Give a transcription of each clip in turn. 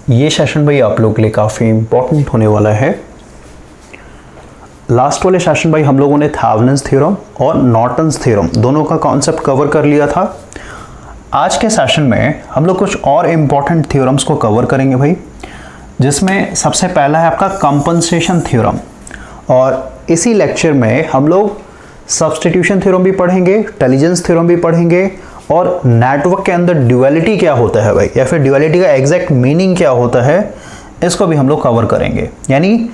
ये सेशन भाई आप लोगों के लिए काफ़ी इंपॉर्टेंट होने वाला है। लास्ट वाले सेशन भाई हम लोगों ने थेवेनिन्स थ्योरम और नॉर्टन्स थ्योरम दोनों का कॉन्सेप्ट कवर कर लिया था। आज के सेशन में हम लोग कुछ और इम्पॉर्टेंट थ्योरम्स को कवर करेंगे भाई, जिसमें सबसे पहला है आपका कंपनसेशन थ्योरम, और इसी लेक्चर में हम लोग सब्स्टिट्यूशन थ्योरम भी पढ़ेंगे, इंटेलिजेंस थ्योरम भी पढ़ेंगे, और नेटवर्क के अंदर ड्यूअलिटी क्या होता है भाई, या फिर ड्यूअलिटी का एग्जैक्ट मीनिंग क्या होता है, इसको भी हम लोग कवर करेंगे। यानी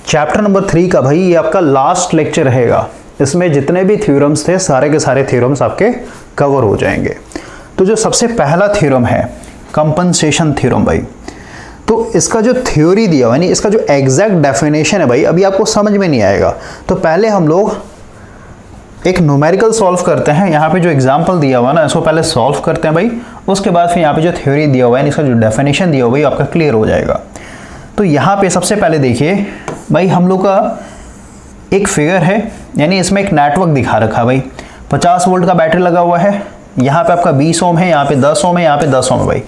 चैप्टर नंबर 3 का भाई ये आपका लास्ट लेक्चर रहेगा। इसमें जितने भी थ्योरम्स थे सारे के सारे थ्योरम्स आपके कवर हो जाएंगे। तो जो सबसे पहला थ्योरम है कंपनसेशन थ्योरम भाई, तो इसका जो थ्योरी दिया हुआ यानी इसका जो एग्जैक्ट डेफिनेशन है भाई अभी आपको समझ में नहीं आएगा। तो पहले हम लोग एक न्यूमेरिकल सॉल्व करते हैं। यहाँ पे जो एग्जांपल दिया हुआ ना इसको पहले सॉल्व करते हैं भाई, उसके बाद फिर यहाँ पे जो थ्योरी दिया हुआ है इसका जो डेफिनेशन दिया हुआ है आपका क्लियर हो जाएगा। तो यहाँ पे सबसे पहले देखिए भाई, हम लोग का एक फिगर है, यानी इसमें एक नेटवर्क दिखा रखा है भाई। 50 वोल्ट का बैटरी लगा हुआ है, यहाँ पे आपका 20 ओम है, यहाँ पे 10 ओम है, यहाँ पे 10 ओम है भाई।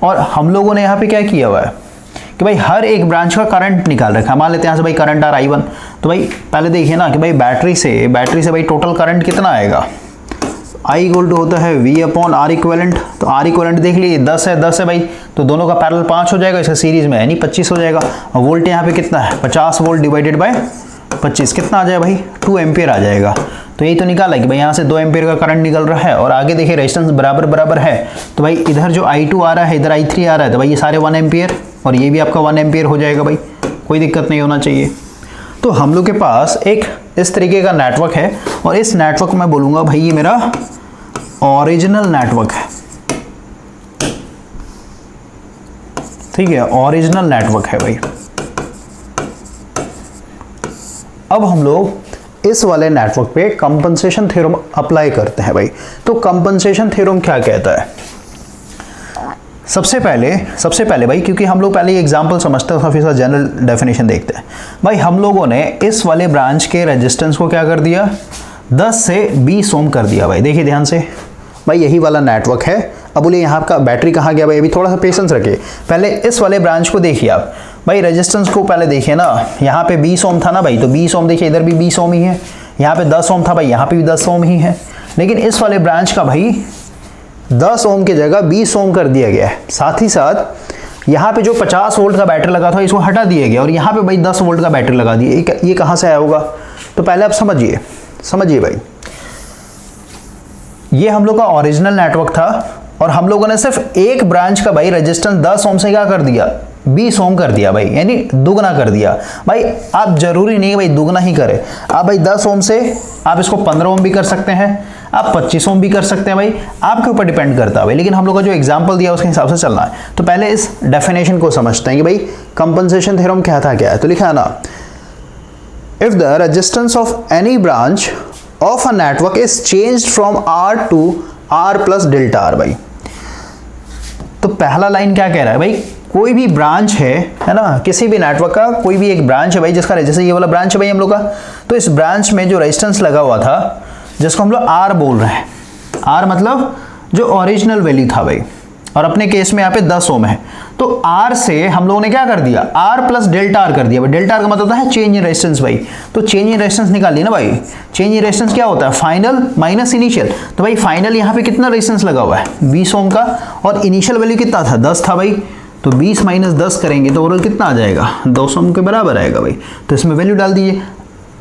और हम लोगों ने यहाँ पे क्या किया हुआ है कि भाई हर एक ब्रांच का करंट निकाल रखा है। मान लेते हैं यहाँ से भाई करंट आ रहा I1, तो भाई पहले देखिए ना कि भाई बैटरी से भाई टोटल करंट कितना आएगा। I इक्वल टू होता है V अपॉन R इक्वलेंट। तो R इक्वलेंट देख लीजिए 10 है भाई, तो दोनों का पैरेलल 5 हो जाएगा, इसे सीरीज में यानी 25 हो जाएगा। और वोल्ट यहाँ पे कितना है 50 वोल्ट डिवाइडेड बाय 25 कितना आ जाए भाई 2 एम्पियर आ जाएगा। तो यही तो निकाला कि भाई यहाँ से 2 एम्पियर का करंट निकल रहा है, और आगे देखिए रेजिस्टेंस बराबर है। तो भाई इधर जो I2 आ रहा है, इधर I3 आ रहा है, तो भाई ये सारे 1 एम्पियर और ये भी आपका 1 एम्पियर हो जाएगा भाई, कोई दिक्कत नहीं होना चाहिए। तो हम लोग के पास एक इस तरीके का नेटवर्क है, और इस नेटवर्क में बोलूँगा भाई ये मेरा ओरिजिनल नेटवर्क है, ठीक है, ओरिजिनल नेटवर्क है भाई। अब हम लोग इस वाले नेटवर्क पे कंपनसेशन थ्योरम अप्लाई करते हैं भाई। तो कंपनसेशन थ्योरम क्या कहता है, सबसे पहले भाई, क्योंकि हम लोग पहले ये एग्जांपल समझते हैं फिर जनरल डेफिनेशन देखते हैं भाई। हम लोगों ने इस वाले ब्रांच के रेजिस्टेंस को क्या कर दिया 10 से 20 ओम कर दिया भाई। देखिए ध्यान से भाई, यही वाला नेटवर्क है। अब बोलिए यहाँ का बैटरी कहाँ गया भाई, अभी थोड़ा सा पेशेंस रखिए। पहले इस वाले ब्रांच को देखिए आप भाई, रेजिस्टेंस को पहले देखिए ना, यहाँ पे 20 ओम था ना भाई, तो 20 ओम देखिए इधर भी 20 ओम ही है, यहाँ पे 10 ओम था भाई, यहाँ पे भी 10 ओम ही है। लेकिन इस वाले ब्रांच का भाई 10 ओम की जगह 20 ओम कर दिया गया है। साथ ही साथ यहाँ पे जो 50 वोल्ट का बैटरी लगा था इसको हटा दिया गया, और यहाँ पे भाई 10 वोल्ट का बैटरी लगा दिया। ये कहाँ से आया होगा, तो पहले आप समझिए भाई, ये हम लोग का ओरिजिनल नेटवर्क था, और हम लोगों ने सिर्फ एक ब्रांच का भाई रेजिस्टेंस 10 ओम से क्या कर दिया 20 ओम कर दिया भाई, यानी दुगना कर दिया भाई। आप जरूरी नहीं है भाई दुगना ही करें, आप भाई 10 ओम से आप इसको 15 ओम भी कर सकते हैं, आप 25 ओम भी कर सकते हैं भाई, आपके ऊपर डिपेंड करता है भाई। लेकिन हम लोग का जो एग्जांपल दिया उसके हिसाब से चलना है। तो पहले इस डेफिनेशन को समझते हैं कि भाई कंपनसेशन थ्योरम क्या है। तो लिखा है ना, if the resistance of any branch of a network is changed from R to R plus delta R भाई। तो पहला लाइन क्या कह रहा है भाई, कोई भी ब्रांच है ना, किसी भी नेटवर्क का कोई भी एक ब्रांच है भाई, जिसका जैसे ये वाला ब्रांच है भाई हम लोग का, तो इस ब्रांच में जो रेजिस्टेंस लगा हुआ था जिसको हम लोग R बोल रहे हैं, R मतलब जो ओरिजिनल वैल्यू था भाई, और अपने केस में यहाँ पे 10 ओम है, तो R से हम लोगों ने क्या कर दिया R प्लस डेल्टा R कर दिया भाई। डेल्टा R का मतलब होता है चेंज इन रेजिस्टेंस भाई। तो चेंज इन रेजिस्टेंस निकाल लिया ना भाई, चेंज इन रेजिस्टेंस क्या होता है फाइनल माइनस इनिशियल। तो भाई फाइनल यहाँ पे कितना रेजिस्टेंस लगा हुआ है 20 ओम का, और इनिशियल वैल्यू कितना था 10 था भाई। तो 20 माइनस 10 करेंगे तो ओवरऑल कितना आ जाएगा 200 ओम के बराबर आएगा भाई। तो इसमें वैल्यू डाल दीजिए,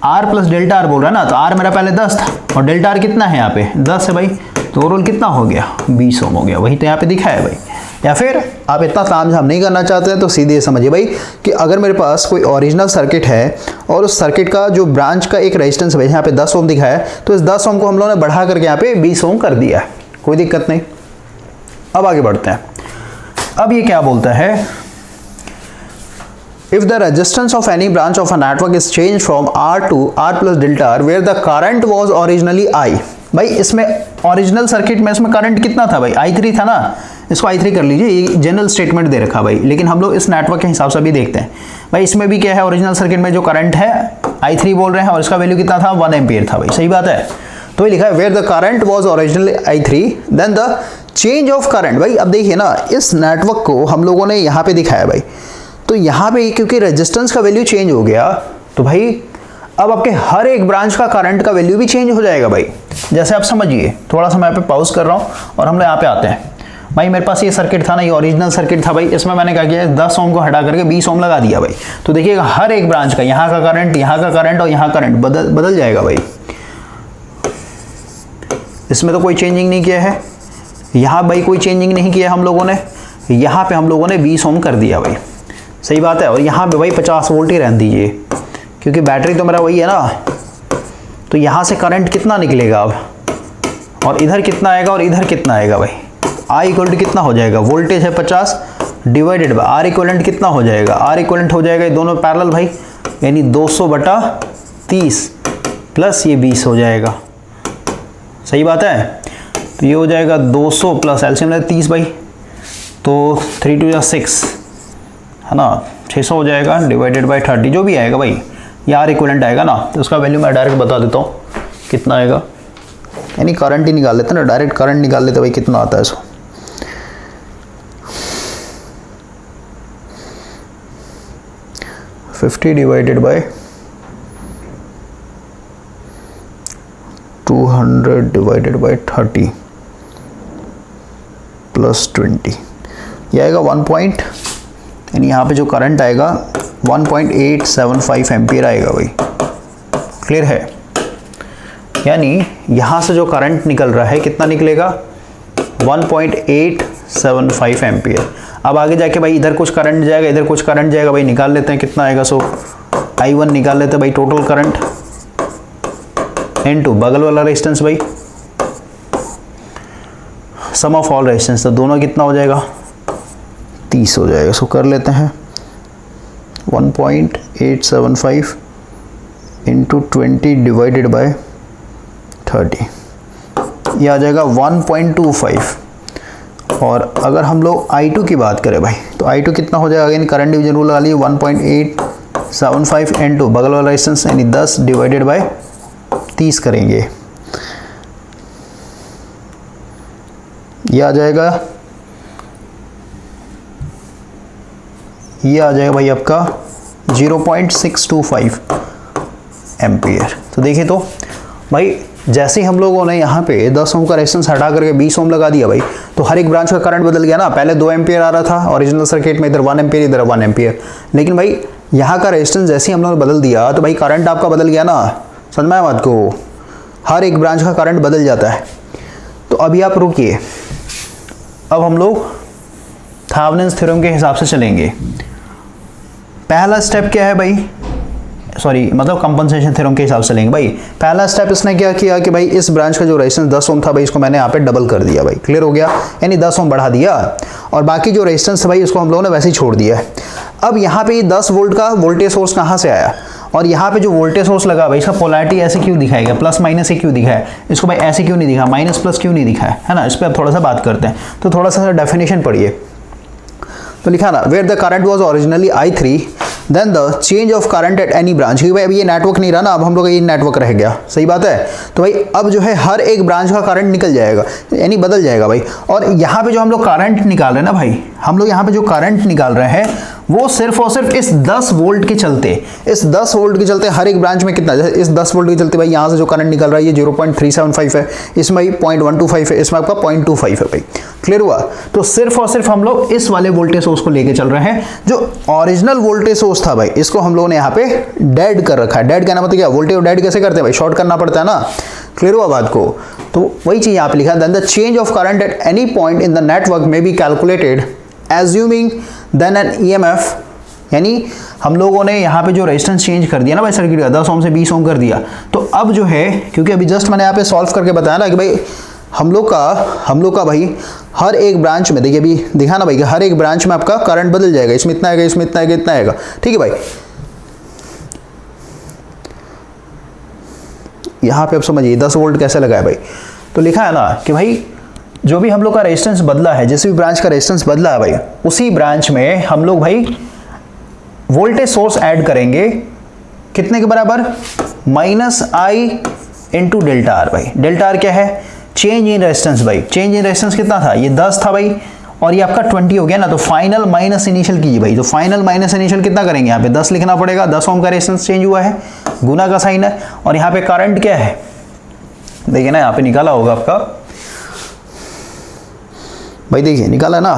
R प्लस डेल्टा R बोल रहा है ना, तो R मेरा पहले 10 था और डेल्टा R कितना है यहाँ पे 10 है भाई, तो ओवरऑल कितना हो गया 20 ओम हो गया। वही तो यहाँ पे दिखा है भाई। या फिर आप इतना तामझाम नहीं करना चाहते हैं तो सीधे समझिए भाई कि अगर मेरे पास कोई ओरिजिनल सर्किट है और उस सर्किट का जो ब्रांच का एक रेजिस्टेंस है यहाँ पे 10 ओम दिखा है, तो इस 10 ओम को हम लोगों ने बढ़ा करके यहाँ पे 20 ओम कर दिया है, कोई दिक्कत नहीं। अब आगे बढ़ते हैं। अब ये क्या बोलता है, if the resistance of any branch of a network is changed from R to R plus delta R where the current was originally I। भाई इसमें ओरिजिनल सर्किट में इसमें करंट कितना था भाई I3 था ना, इसको I3 कर लीजिए, ये जनरल स्टेटमेंट दे रखा भाई। लेकिन हम लोग इस नेटवर्क के हिसाब से भी देखते हैं भाई, इसमें भी क्या है ओरिजिनल सर्किट में जो करंट है I3 बोल रहे हैं, और इसका वैल्यू कितना था 1 एम्पियर था भाई, सही बात है। तो ये लिखा है where the current was originally I3 then the change of current भाई, अब देखिए ना इस नेटवर्क को हम लोगों ने यहाँ पे दिखाया भाई, तो यहाँ पे क्योंकि रेजिस्टेंस का वैल्यू चेंज हो गया तो भाई अब आपके हर एक ब्रांच का करंट का वैल्यू भी चेंज हो जाएगा भाई। जैसे आप समझिए, थोड़ा सा मैं यहाँ पे पॉज कर रहा हूँ और हम लोग यहाँ पे आते हैं। भाई मेरे पास ये सर्किट था ना, ये ओरिजिनल सर्किट था भाई, इसमें मैंने क्या किया 10 ओम को हटा करके 20 ओम लगा दिया भाई। तो देखिएगा हर एक ब्रांच का यहाँ का करंट, यहाँ का करंट और यहाँ करंट बदल जाएगा भाई। इसमें तो कोई चेंजिंग नहीं किया है, यहाँ भाई कोई चेंजिंग नहीं किया हम लोगों ने, यहाँ पे हम लोगों ने 20 ओम कर दिया भाई, सही बात है। और यहाँ पे भाई 50 वोल्ट ही रहने दीजिए क्योंकि बैटरी तो मेरा वही है ना। तो यहाँ से करंट कितना निकलेगा अब, और इधर कितना आएगा और इधर कितना आएगा भाई। I इक्वल टू कितना हो जाएगा, वोल्टेज है 50 डिवाइडेड बाय R इक्वलेंट कितना हो जाएगा, R इक्वलेंट हो जाएगा ये दोनों पैरेलल भाई, यानी 200/30 प्लस ये 20 हो जाएगा, सही बात है। तो ये हो जाएगा 200 प्लस एलसीएम 30 भाई, तो 3 2 6 है ना, 600 हो जाएगा डिवाइडेड बाय 30 जो भी आएगा भाई, ये R इक्वलेंट आएगा ना। तो उसका वैल्यू मैं डायरेक्ट बता देता हूँ कितना आएगा, यानी करंट ही निकाल लेते ना, डायरेक्ट करंट निकाल लेते भाई कितना आता है इसको। $50 divided by 200 divided by 30 plus 20, ये आएगा 1 पॉइंट, यानी यहाँ पे जो करंट आएगा 1.875 एम्पियर आएगा भाई, क्लियर है। यानी यहाँ से जो करंट निकल रहा है कितना निकलेगा 1.875 एम्पियर। अब आगे जाके भाई इधर कुछ करंट जाएगा, इधर कुछ करंट जाएगा भाई, निकाल लेते हैं कितना आएगा। सो I1 निकाल लेते हैं भाई, टोटल करंट इनटू बगल वाला रेजिस्टेंस भाई, सम ऑफ ऑल रेजिस्टेंस, तो दोनों कितना हो जाएगा 30 हो जाएगा। सो कर लेते हैं 1.875 इंटू 20 डिवाइडेड बाय 30, ये आ जाएगा 1.25। और अगर हम लोग I2 की बात करें भाई, तो I2 कितना हो जाएगा, अगेन करंट डिवीजन रूल लगा लिए, 1.875 इंटू बगल वाला रेजिस्टेंस यानी 10 डिवाइडेड बाय 30 करेंगे, ये आ जाएगा भाई आपका 0.625 एम्पियर। तो देखिए तो भाई जैसे ही हम लोगों ने यहाँ पे 10 ओम का रेजिस्टेंस हटा करके 20 ओम लगा दिया भाई, तो हर एक ब्रांच का करंट बदल गया ना। पहले 2 एम्पियर आ रहा था ओरिजिनल सर्किट में, इधर 1 एम्पियर, इधर 1 एम्पियर, लेकिन भाई यहाँ का रेजिस्टेंस जैसे ही हम लोगों ने बदल दिया तो भाई करंट आपका बदल गया ना, समझ में आया बात को, हर एक ब्रांच का करंट बदल जाता है। तो अभी आप रुकिए, अब हम लोग थेवेनिन्स थ्योरम के हिसाब से चलेंगे। पहला स्टेप क्या है भाई, सॉरी मतलब कंपनसेशन थ्योरम के हिसाब से लेंगे भाई। पहला स्टेप इसने क्या किया कि भाई इस ब्रांच का जो रेजिस्टेंस 10 ओम था भाई, इसको मैंने यहाँ पे डबल कर दिया भाई, क्लियर हो गया, यानी 10 ओम बढ़ा दिया, और बाकी जो रेजिस्टेंस है भाई इसको हम लोगों ने वैसे ही छोड़ दिया है। अब यहाँ पे 10 वोल्ट का वोल्टेज सोर्स कहाँ से आया, और यहाँ पे जो वोल्टेज सोर्स लगा भाई इसका पोलैरिटी ऐसे क्यों दिखाएगा, प्लस माइनस से क्यों दिखाया, इसको भाई ऐसे क्यों नहीं दिखा, माइनस प्लस क्यों नहीं दिखा है ना। इस पर अब थोड़ा सा बात करते हैं, तो थोड़ा सा डेफिनेशन पढ़िए। तो लिखा ना, where the current was originally I3 then the change of current at any branch, क्योंकि भाई अभी ये नेटवर्क नहीं रहा ना, अब हम लोग ये नेटवर्क रह गया, सही बात है। तो भाई अब जो है हर एक ब्रांच का करंट निकल जाएगा, यानी बदल जाएगा भाई। और यहाँ पे जो हम लोग करंट निकाल रहे हैं ना भाई, हम लोग यहाँ पे जो करंट निकाल रहे हैं वो सिर्फ और सिर्फ इस 10 वोल्ट के चलते, इस 10 वोल्ट के चलते हर एक ब्रांच में कितना, जैसे इस 10 वोल्ट के चलते भाई यहाँ से जो करंट निकल रहा है ये 0.375 है, इसमें 0.125 है, इसमें आपका 0.25 है भाई, क्लियर हुआ। तो सिर्फ और सिर्फ हम लोग इस वाले वोल्टेज सोर्स को लेके चल रहे हैं, जो ओरिजिनल वोल्टेज सोर्स था भाई इसको हम लोगों ने यहाँ पे डेड कर रखा है। डेड कहना मतलब क्या, वोल्टेज डेड कैसे करते हैं भाई, शॉर्ट करना पड़ता है ना, क्लियर हुआ बात को। तो वही चीज यहाँ पे लिखा, then the change of current at any point in the network में be calculated assuming then an EMF, यानी हम लोगों ने यहाँ पे जो रेजिस्टेंस चेंज कर दिया ना भाई सर्किट का, 10 ओम से 20 ओम कर दिया। तो अब जो है, क्योंकि अभी जस्ट मैंने यहाँ पे सॉल्व करके बताया ना कि भाई हम लोग का भाई हर एक ब्रांच में, देखिए अभी दिखा ना भाई कि हर एक ब्रांच में आपका करंट बदल जाएगा, इसमें इतना आएगा, इसमें इतना आएगा, इतना आएगा, ठीक है भाई। यहाँ पे अब समझिए 10 वोल्ट कैसे लगाया भाई। तो लिखा है ना कि भाई जो भी हम लोग का रेजिस्टेंस बदला है, जिस भी ब्रांच का रेजिस्टेंस बदला है भाई, उसी ब्रांच में हम लोग भाई वोल्टेज सोर्स ऐड करेंगे, कितने के बराबर, -I इंटू डेल्टा आर भाई। डेल्टा आर क्या है, चेंज इन रेजिस्टेंस भाई, चेंज इन रेजिस्टेंस कितना था, ये 10 था भाई, और ये आपका 20 हो गया ना, तो फाइनल माइनस इनिशियल कीजिए भाई, तो फाइनल माइनस इनिशियल कितना करेंगे, यहाँ पे 10 लिखना पड़ेगा, 10 ओम का रेजिस्टेंस चेंज हुआ है, गुना का साइन है, और यहाँ पे करंट क्या है, देखिए ना यहाँ पे निकाला होगा आपका भाई, देखिए निकाला ना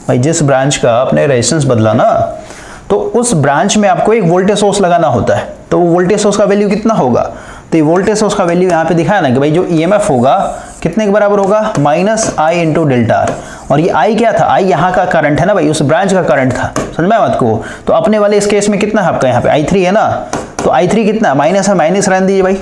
भाई, जिस ब्रांच का आपने रेजिस्टेंस बदला ना, तो उस ब्रांच में आपको एक वोल्टेज सोर्स लगाना होता है, तो वो वोल्टेज सोर्स का वैल्यू कितना होगा, तो ये वोल्टेज सोर्स का वैल्यू यहाँ पे दिखाया ना कि भाई जो ईएमएफ होगा कितने के बराबर होगा, minus I into delta R, और ये आई क्या था, आई यहाँ का करंट है ना भाई, उस ब्रांच का करंट था, समझ में बात को। तो अपने वाले इस केस में कितना है आपका, यहाँ पे आई3 है ना, तो आई3 कितना, माइनस है, माइनस रहने दीजिए भाई,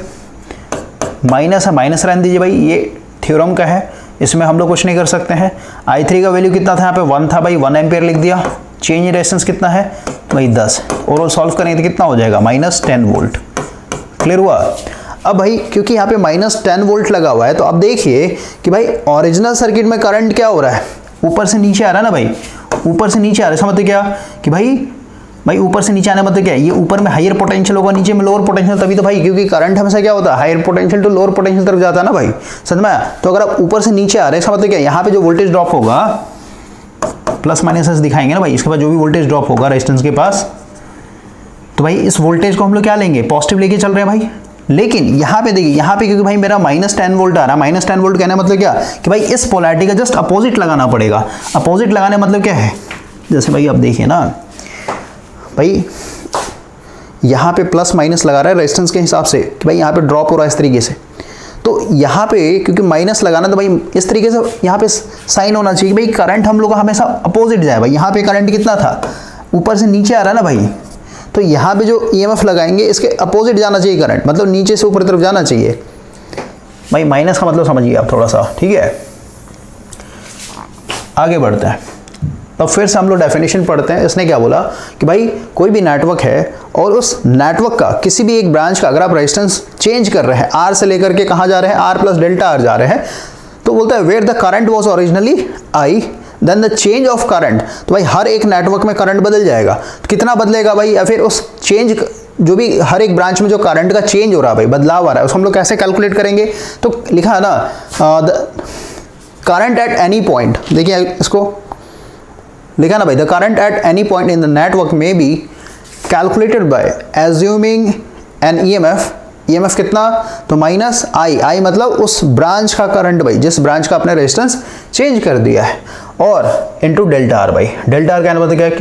माइनस है, माइनस रहने दीजिए भाई, ये थ्योरम का है, इसमें हम लोग कुछ नहीं कर सकते हैं। आई3 का वैल्यू कितना था यहाँ पे, 1 था भाई, 1 एम्पियर लिख दिया, चेंज इन रेजिस्टेंस कितना है भाई 10, ओवरऑल सॉल्व करेंगे तो कितना हो जाएगा, -10 वोल्ट, क्लियर हुआ। अब भाई क्योंकि यहाँ पे -10 वोल्ट लगा हुआ है, तो अब देखिए कि भाई ओरिजिनल सर्किट में करंट क्या हो रहा है, ऊपर से नीचे आ रहा है ना भाई, ऊपर से नीचे आ रहा है, इसका मतलब क्या कि भाई ऊपर से नीचे आने मतलब क्या है, ये ऊपर में हायर पोटेंशियल होगा, नीचे में लोअर पोटेंशियल, तभी तो भाई, क्योंकि करंट हमेशा क्या होता है, higher potential to lower potential तरफ जाता है ना भाई, समझ में। तो अगर आप ऊपर से नीचे आ रहे हैं, इसका मतलब क्या है, यहाँ पे जो वोल्टेज ड्रॉप होगा, प्लस माइनस दिखाएंगे ना भाई, इसके बाद जो भी वोल्टेज ड्रॉप होगा रेजिस्टेंस के पास, तो भाई इस वोल्टेज को हम लोग क्या लेंगे, पॉजिटिव लेके चल रहे हैं भाई। लेकिन यहाँ पे देखिए, यहाँ पे क्योंकि भाई मेरा -10 वोल्ट आ रहा है, -10 वोल्ट कहने मतलब क्या कि भाई इस पोलैरिटी का जस्ट अपोजिट लगाना पड़ेगा। अपोजिट लगाने मतलब क्या है, जैसे भाई आप देखिए ना भाई, यहाँ पे प्लस माइनस लगा रहा है रेजिस्टेंस के हिसाब से कि भाई यहाँ पे ड्रॉप हो रहा है इस तरीके से, तो यहाँ पे क्योंकि माइनस लगाना, तो भाई इस तरीके से यहाँ पे साइन होना चाहिए भाई, करंट हम लोग का हमेशा अपोजिट जाए भाई। यहाँ पे करंट कितना था, ऊपर से नीचे आ रहा है ना भाई, तो यहाँ पे जो ईएमएफ लगाएंगे इसके अपोजिट जाना चाहिए करंट, मतलब नीचे से ऊपर तरफ जाना चाहिए भाई। माइनस का मतलब समझिए आप थोड़ा सा, ठीक है। आगे बढ़ते हैं, तो फिर से हम लोग डेफिनेशन पढ़ते हैं। इसने क्या बोला कि भाई कोई भी नेटवर्क है और उस नेटवर्क का किसी भी एक ब्रांच का अगर आप रेजिस्टेंस चेंज कर रहे हैं, आर से लेकर के कहाँ जा रहे हैं, आर प्लस डेल्टा आर जा रहे हैं, तो बोलता है where the current was originally I then the change of current, तो भाई हर एक नेटवर्क में करंट बदल जाएगा, तो कितना बदलेगा भाई, या फिर उस चेंज जो भी हर एक ब्रांच में जो करंट का चेंज हो रहा है भाई, बदलाव आ रहा है, उसको हम लोग कैसे कैलकुलेट करेंगे, तो लिखा है ना करंट एट एनी पॉइंट, देखिए इसको लिखा ना भाई, the current at any point in the network में be calculated by assuming an EMF कितना, तो माइनस आई मतलब उस ब्रांच का करंट भाई, जिस ब्रांच का आपने रेजिस्टेंस चेंज कर दिया है, और इनटू डेल्टा आर भाई। डेल्टा आर क्या मतलब क्या है,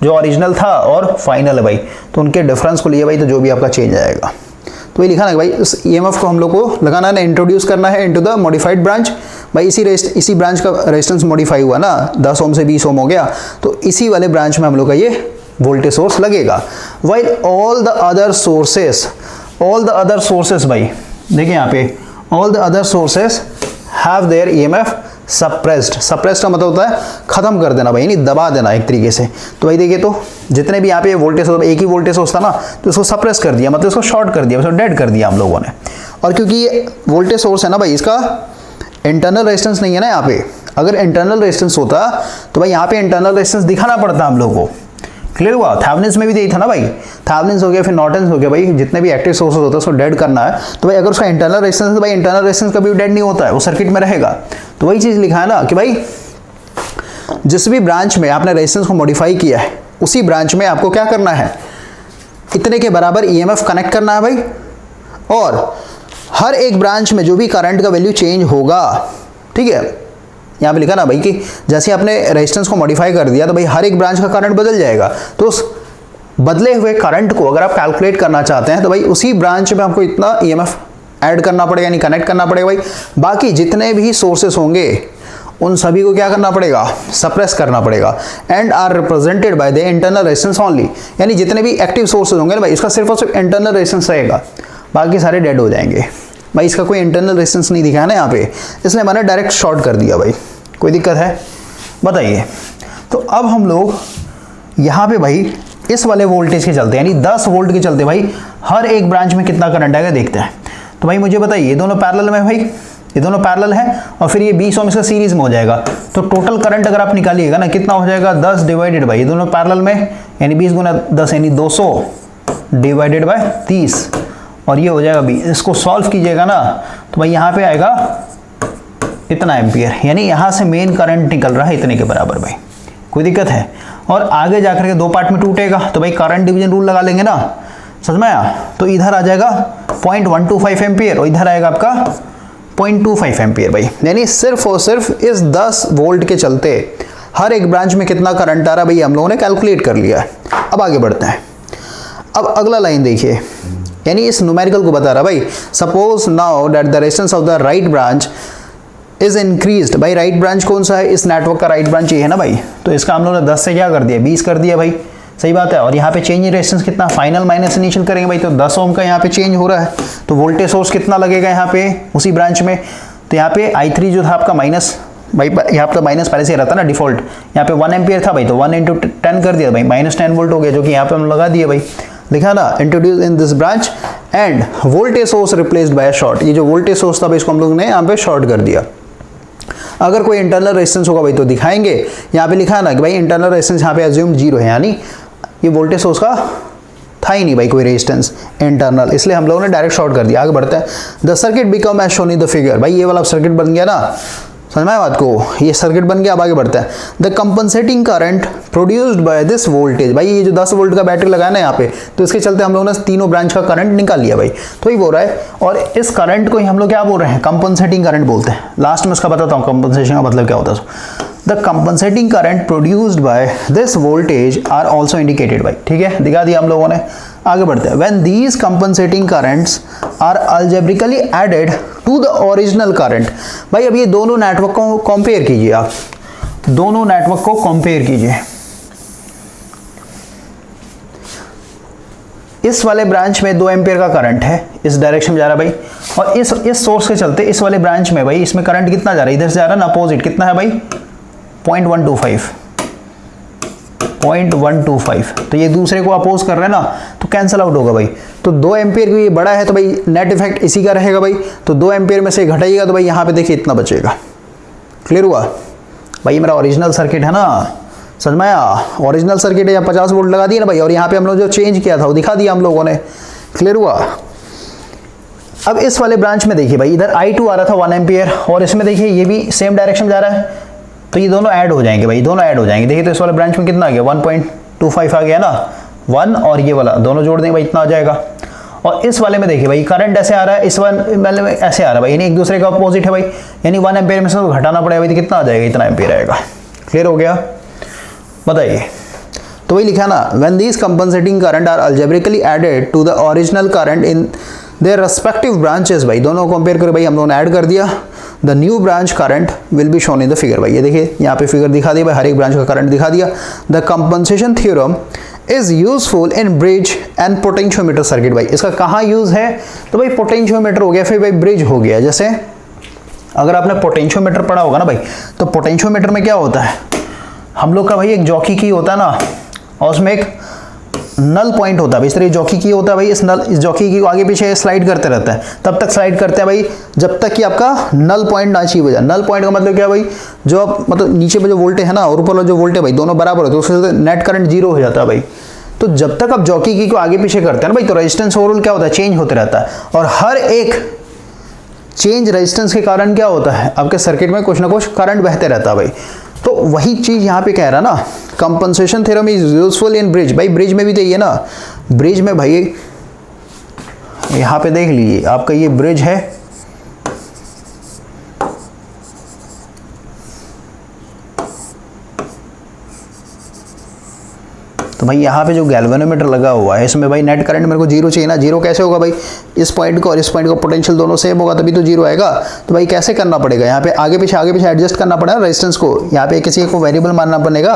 जो ओरिजिनल था और फाइनल है भाई, तो उनके डिफरेंस को लिए भाई, तो जो भी आपका चेंज आएगा। तो ये लिखा ना भाई, इस ईएमएफ को हम लोग को लगाना है ना, इंट्रोड्यूस करना है इनटू द मॉडिफाइड ब्रांच भाई। इसी ब्रांच का रेजिस्टेंस मॉडिफाई हुआ ना, 10 ओम से 20 ओम हो गया, तो इसी वाले ब्रांच में हम लोग का ये वोल्टेज सोर्स लगेगा। While all the other sources भाई, देखिए यहाँ पे all the other sources have their EMF suppressed. Suppressed का मतलब होता है खत्म कर देना भाई, यानी दबा देना एक तरीके से। तो भाई देखिए, तो जितने भी यहाँ पे वोल्टेज एक ही वोल्टेज सोर्स था ना, तो इसको सप्रेस कर दिया, मतलब इसको शॉर्ट कर दिया, इसको डेड कर दिया हम लोगों ने। और क्योंकि ये वोल्टेज सोर्स है ना भाई, इसका इंटरनल रेजिस्टेंस नहीं है ना यहाँ पे, अगर इंटरनल रेजिस्टेंस होता तो भाई यहाँ पे इंटरनल रेजिस्टेंस दिखाना पड़ता हम लोग को। क्लियर हुआ। थेवेनिन्स में भी यही था ना भाई, थेवेनिन्स हो गया, फिर नॉर्टन्स हो गया भाई, जितने भी एक्टिव सोर्सेज होता है उसको डेड करना है। तो भाई अगर उसका इंटरनल रेजिस्टेंस है, भाई इंटरनल रेजिस्टेंस कभी डेड नहीं होता है, वो सर्किट में रहेगा। तो वही चीज़ लिखा है ना कि भाई जिस भी ब्रांच में आपने रेजिस्टेंस को मॉडिफाई किया है, उसी ब्रांच में आपको क्या करना है, इतने के बराबर ईएमएफ कनेक्ट करना है भाई, और हर एक ब्रांच में जो भी करंट का वैल्यू चेंज होगा, ठीक है, यहाँ पे लिखा ना भाई कि जैसे आपने रेजिस्टेंस को मॉडिफाई कर दिया तो भाई हर एक ब्रांच का करंट बदल जाएगा। तो उस बदले हुए करंट को अगर आप कैलकुलेट करना चाहते हैं तो भाई उसी ब्रांच में आपको इतना ईएमएफ ऐड करना पड़ेगा, यानी कनेक्ट करना पड़ेगा भाई। बाकी जितने भी सोर्सेस होंगे उन सभी को क्या करना पड़ेगा, सप्रेस करना पड़ेगा। And are represented by the internal resistance only, यानी जितने भी एक्टिव सोर्सेज होंगे ना भाई, इसका सिर्फ और सिर्फ इंटरनल रेजिस्टेंस रहेगा, बाकी सारे डेड हो जाएंगे भाई। इसका कोई इंटरनल रेजिस्टेंस नहीं दिखा है ना यहाँ पे, इसलिए मैंने डायरेक्ट शॉर्ट कर दिया भाई। कोई दिक्कत है बताइए। तो अब हम लोग यहाँ पे भाई इस वाले वोल्टेज के चलते, यानी 10 वोल्ट के चलते भाई हर एक ब्रांच में कितना करंट आएगा देखते हैं। तो भाई मुझे बताइए, ये दोनों पैरेलल में भाई, ये दोनों पैरेलल है, और फिर ये 20 ओम इसका सीरीज में हो जाएगा। तो टोटल करंट अगर आप निकालिएगा ना, कितना हो जाएगा, 10 डिवाइडेड बाई, ये दोनों पैरेलल में, यानी 20 गुना 10 यानी 200 डिवाइडेड बाय 30, और ये हो जाएगा बी। इसको सॉल्व कीजिएगा ना तो भाई यहाँ पे आएगा इतना एम्पियर, यानी यहाँ से मेन करंट निकल रहा है इतने के बराबर भाई। कोई दिक्कत है? और आगे जाकर के दो पार्ट में टूटेगा तो भाई करंट डिवीजन रूल लगा लेंगे ना, समझ में आया? तो इधर आ जाएगा 0.125 एम्पियर और इधर आएगा आपका 0.25 एम्पियर भाई। यानी सिर्फ और सिर्फ इस 10 वोल्ट के चलते हर एक ब्रांच में कितना करंट आ रहा है भाई हम लोगों ने कैलकुलेट कर लिया है। अब आगे बढ़ते हैं। अब अगला लाइन देखिए, यानी इस न्यूमेरिकल को बता रहा भाई, suppose now that the resistance of the right branch is increased. भाई राइट ब्रांच कौन सा है? इस नेटवर्क का राइट ब्रांच ये है ना भाई, तो इसका हम लोगों ने 10 से क्या कर दिया, 20 कर दिया भाई। सही बात है। और यहाँ पे चेंज इन रेजिस्टेंस कितना, फाइनल माइनस इनिशियल करेंगे भाई, तो 10 ओम का यहाँ पे चेंज हो रहा है, तो वोल्टेज सोर्स कितना लगेगा यहाँ पे उसी ब्रांच में। तो यहाँ पे I3 जो था आपका माइनस, भाई यहाँ पे माइनस पहले से रहता ना डिफॉल्ट, यहाँ पे 1 एम्पियर था भाई, तो 1 × 10 कर दिया भाई, -10 वोल्ट हो गया, जो कि यहाँ पे हम लगा दिया भाई। लिखा ना, introduce in this branch end voltage source replaced by short. ये जो वोल्टेज सोर्स था भाई इसको हम लोग ने यहाँ पे शॉर्ट कर दिया। अगर कोई इंटरनल रेजिस्टेंस होगा भाई तो दिखाएंगे। यहाँ पे लिखा है ना कि भाई इंटरनल रेजिस्टेंस यहाँ पे अज्यूम 0 है, यानी ये वोल्टेज सोर्स का था ही नहीं भाई कोई रेजिस्टेंस इंटरनल, इसलिए हम लोगों ने डायरेक्ट शॉर्ट कर दिया। आगे बढ़ते हैं। The circuit become as shown in the figure. भाई ये वाला सर्किट बन गया ना, समझ में आया बात को, ये सर्किट बन गया। अब आगे बढ़ते हैं। The compensating current produced by this voltage. भाई ये जो 10 वोल्ट का बैटरी लगाया ना यहाँ पे, तो इसके चलते हम लोगों ने तीनों ब्रांच का करंट निकाल लिया भाई। तो ही बोल रहा है, और इस करंट को ही हम लोग क्या बोल रहे हैं, कंपनसेटिंग करंट बोलते हैं। लास्ट में इसका बताता हूँ कंपनसेशन का मतलब क्या होता है। The compensating current produced by this voltage are also indicated भाई, ठीक है, दिखा दिया हम लोगों ने। आगे बढ़ते हैं। When these compensating currents are algebraically added to the original current. भाई अब ये दोनों नेटवर्क को कंपेयर कीजिए, आप दोनों नेटवर्क को कंपेयर कीजिए। इस वाले ब्रांच में 2 एम्पियर का करंट है, इस डायरेक्शन में जा रहा है भाई, और इस सोर्स के चलते इस वाले ब्रांच में भाई इसमें करंट कितना जा रहा है, इधर से जा रहा है ना अपोजिट, कितना है भाई 0.125। तो ये दूसरे को अपोज कर रहे हैं ना, तो कैंसिल आउट होगा भाई। तो 2 एम्पियर की ये बड़ा है तो भाई नेट इफेक्ट इसी का रहेगा भाई, तो 2 एम्पियर में से घटाइएगा तो भाई यहाँ पे देखिए इतना बचेगा। क्लियर हुआ भाई? मेरा ओरिजिनल सर्किट है ना, समझ में आया? ओरिजिनल सर्किट है, यहाँ 50 वोल्ट लगा दिया ना भाई, और यहाँ पे हम लोग जो चेंज किया था वो दिखा दिया हम लोगों ने। क्लियर हुआ? अब इस वाले ब्रांच में देखिए भाई, इधर I2 आ रहा था 1 एम्पियर, और इसमें देखिए ये भी सेम डायरेक्शन जा रहा है, तो ये दोनों ऐड हो जाएंगे भाई, दोनों ऐड हो जाएंगे। देखिए तो इस वाले ब्रांच में कितना आ गया, 1.25 आ गया ना, 1 और ये वाला दोनों जोड़ देंगे भाई, इतना आ जाएगा। और इस वाले में देखिए भाई करंट ऐसे आ रहा है, इस वाले में ऐसे आ रहा है भाई, यानी एक दूसरे का अपोजिट है भाई, यानी 1 एम्पियर में से तो घटाना पड़ेगा भाई, तो कितना आ जाएगा, इतना एम्पियर आएगा। क्लियर हो गया? बताइए। तो वही लिखा ना, when these compensating current are algebraically added to the original current in their respective branches. भाई दोनों कंपेयर कर भाई हम लोगों ने ऐड कर दिया। The new branch current will be shown in the figure. भाई ये देखिए यहाँ पे फिगर दिखा दिया भाई, हर एक ब्रांच का करंट दिखा दिया। The compensation theorem is useful in bridge and potentiometer circuit. भाई इसका कहाँ यूज है, तो भाई पोटेंशियोमीटर हो गया, फिर भाई ब्रिज हो गया। जैसे अगर आपने पोटेंशियोमीटर पढ़ा होगा ना भाई, तो पोटेंशियोमीटर में क्या होता है, हम लोग का भाई एक जॉकी की होता है ना, और उसमें एक नल पॉइंट होता है। इस तरह जॉकी की होता है भाई, इस जॉकी की को आगे पीछे स्लाइड करते रहता है, तब तक स्लाइड करते हैं भाई जब तक कि आपका नल पॉइंट ना अचीव हो जाए। नल पॉइंट का मतलब क्या भाई, जो आप मतलब नीचे में जो वोल्टेज है ना और ऊपर जो वोल्टेज भाई दोनों बराबर होते हैं, उससे नेट करंट 0 हो जाता है भाई। तो जब तक आप जॉकी की को आगे पीछे करते हैं ना भाई, तो रेजिस्टेंस ओवरऑल क्या होता है, चेंज होते रहता है, और हर एक चेंज रेजिस्टेंस के कारण क्या होता है, आपके सर्किट में कुछ ना कुछ करंट बहते रहता है भाई। तो वही चीज यहाँ पे कह रहा ना, compensation theorem is useful in bridge. भाई ब्रिज में भी तो ये ना, ब्रिज में भाई यहाँ पे देख लीजिए आपका ये ब्रिज है, तो भाई यहाँ पे जो गैल्वेनोमीटर लगा हुआ है इसमें भाई नेट करंट मेरे को 0 चाहिए ना। 0 कैसे होगा भाई, इस पॉइंट को और इस पॉइंट का पोटेंशियल दोनों सेम होगा तभी तो 0 आएगा। तो भाई कैसे करना पड़ेगा, यहाँ पे आगे पीछे एडजस्ट करना पड़ेगा रेजिस्टेंस को, यहाँ पे किसी को वेरिएबल मानना पड़ेगा।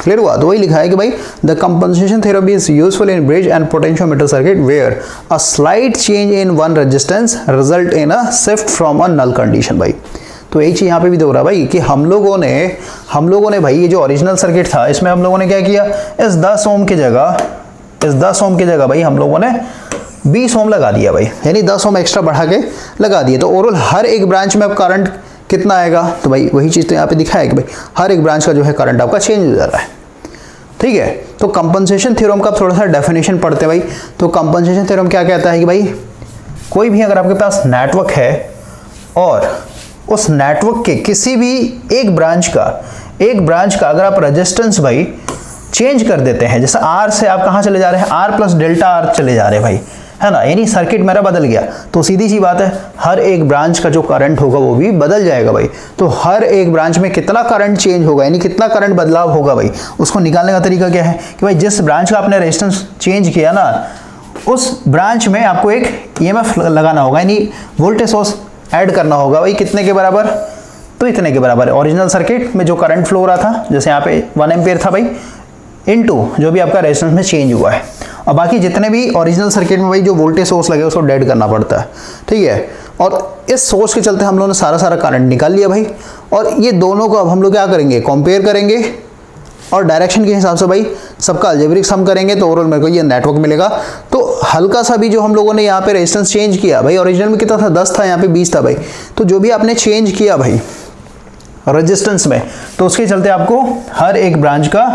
क्लियर हुआ? तो वही लिखा है कि भाई the compensation theorem is useful in bridge and potentiometer circuit where a slight change in one resistance result in a shift from a null condition. भाई तो एक चीज यहाँ पे भी दो रहा भाई कि हम लोगों ने भाई ये जो ओरिजिनल सर्किट था इसमें हम लोगों ने क्या किया, इस 10 ओम की जगह भाई हम लोगों ने 20 ओम लगा दिया भाई, यानी 10 ओम एक्स्ट्रा बढ़ा के लगा दिए। तो ओवरऑल हर एक ब्रांच में अब करंट कितना आएगा, तो भाई वही चीज़ तो यहाँ पे दिखा है कि भाई हर एक ब्रांच का जो है करंट आपका चेंज हो जा रहा है। ठीक है। तो कंपनसेशन थ्योरम का थोड़ा सा डेफिनेशन पढ़ते हैं भाई। तो कंपनसेशन थ्योरम क्या कहता है कि भाई कोई भी अगर आपके पास नेटवर्क है और उस नेटवर्क के किसी भी एक ब्रांच का अगर आप रेजिस्टेंस भाई चेंज कर देते हैं, जैसे आर से आप कहाँ चले जा रहे हैं, आर प्लस डेल्टा आर चले जा रहे हैं भाई, है ना, यानी सर्किट मेरा बदल गया, तो सीधी सी बात है हर एक ब्रांच का जो करंट होगा वो भी बदल जाएगा भाई। तो हर एक ब्रांच में कितना करंट चेंज होगा, यानी कितना करंट बदलाव होगा भाई, उसको निकालने का तरीका क्या है कि भाई जिस ब्रांच का आपने रेजिस्टेंस चेंज किया ना, उस ब्रांच में आपको एक ईएमएफ लगाना होगा, यानी वोल्टेज सोर्स ऐड करना होगा भाई। कितने के बराबर, तो इतने के बराबर। ओरिजिनल सर्किट में जो करंट फ्लो हो रहा था, जैसे यहाँ पे 1 एम्पियर था भाई, इनटू जो भी आपका रेजिस्टेंस में चेंज हुआ है, और बाकी जितने भी ओरिजिनल सर्किट में भाई जो वोल्टेज सोर्स लगे उसको डेड करना पड़ता है, ठीक है। और इस सोर्स के चलते हम लोगों ने सारा करंट निकाल लिया भाई। और ये दोनों को अब हम लोग क्या करेंगे, कंपेयर करेंगे और डायरेक्शन के हिसाब से भाई सबका अलजेब्रिक सम करेंगे, तो ओवरऑल मेरे को ये नेटवर्क मिलेगा। तो हल्का सा भी जो हम लोगों ने यहाँ पे रेजिस्टेंस चेंज किया भाई, ओरिजिनल में कितना था 10 था, यहाँ पे 20 था भाई, तो जो भी आपने चेंज किया भाई रेजिस्टेंस में, तो उसके चलते आपको हर एक ब्रांच का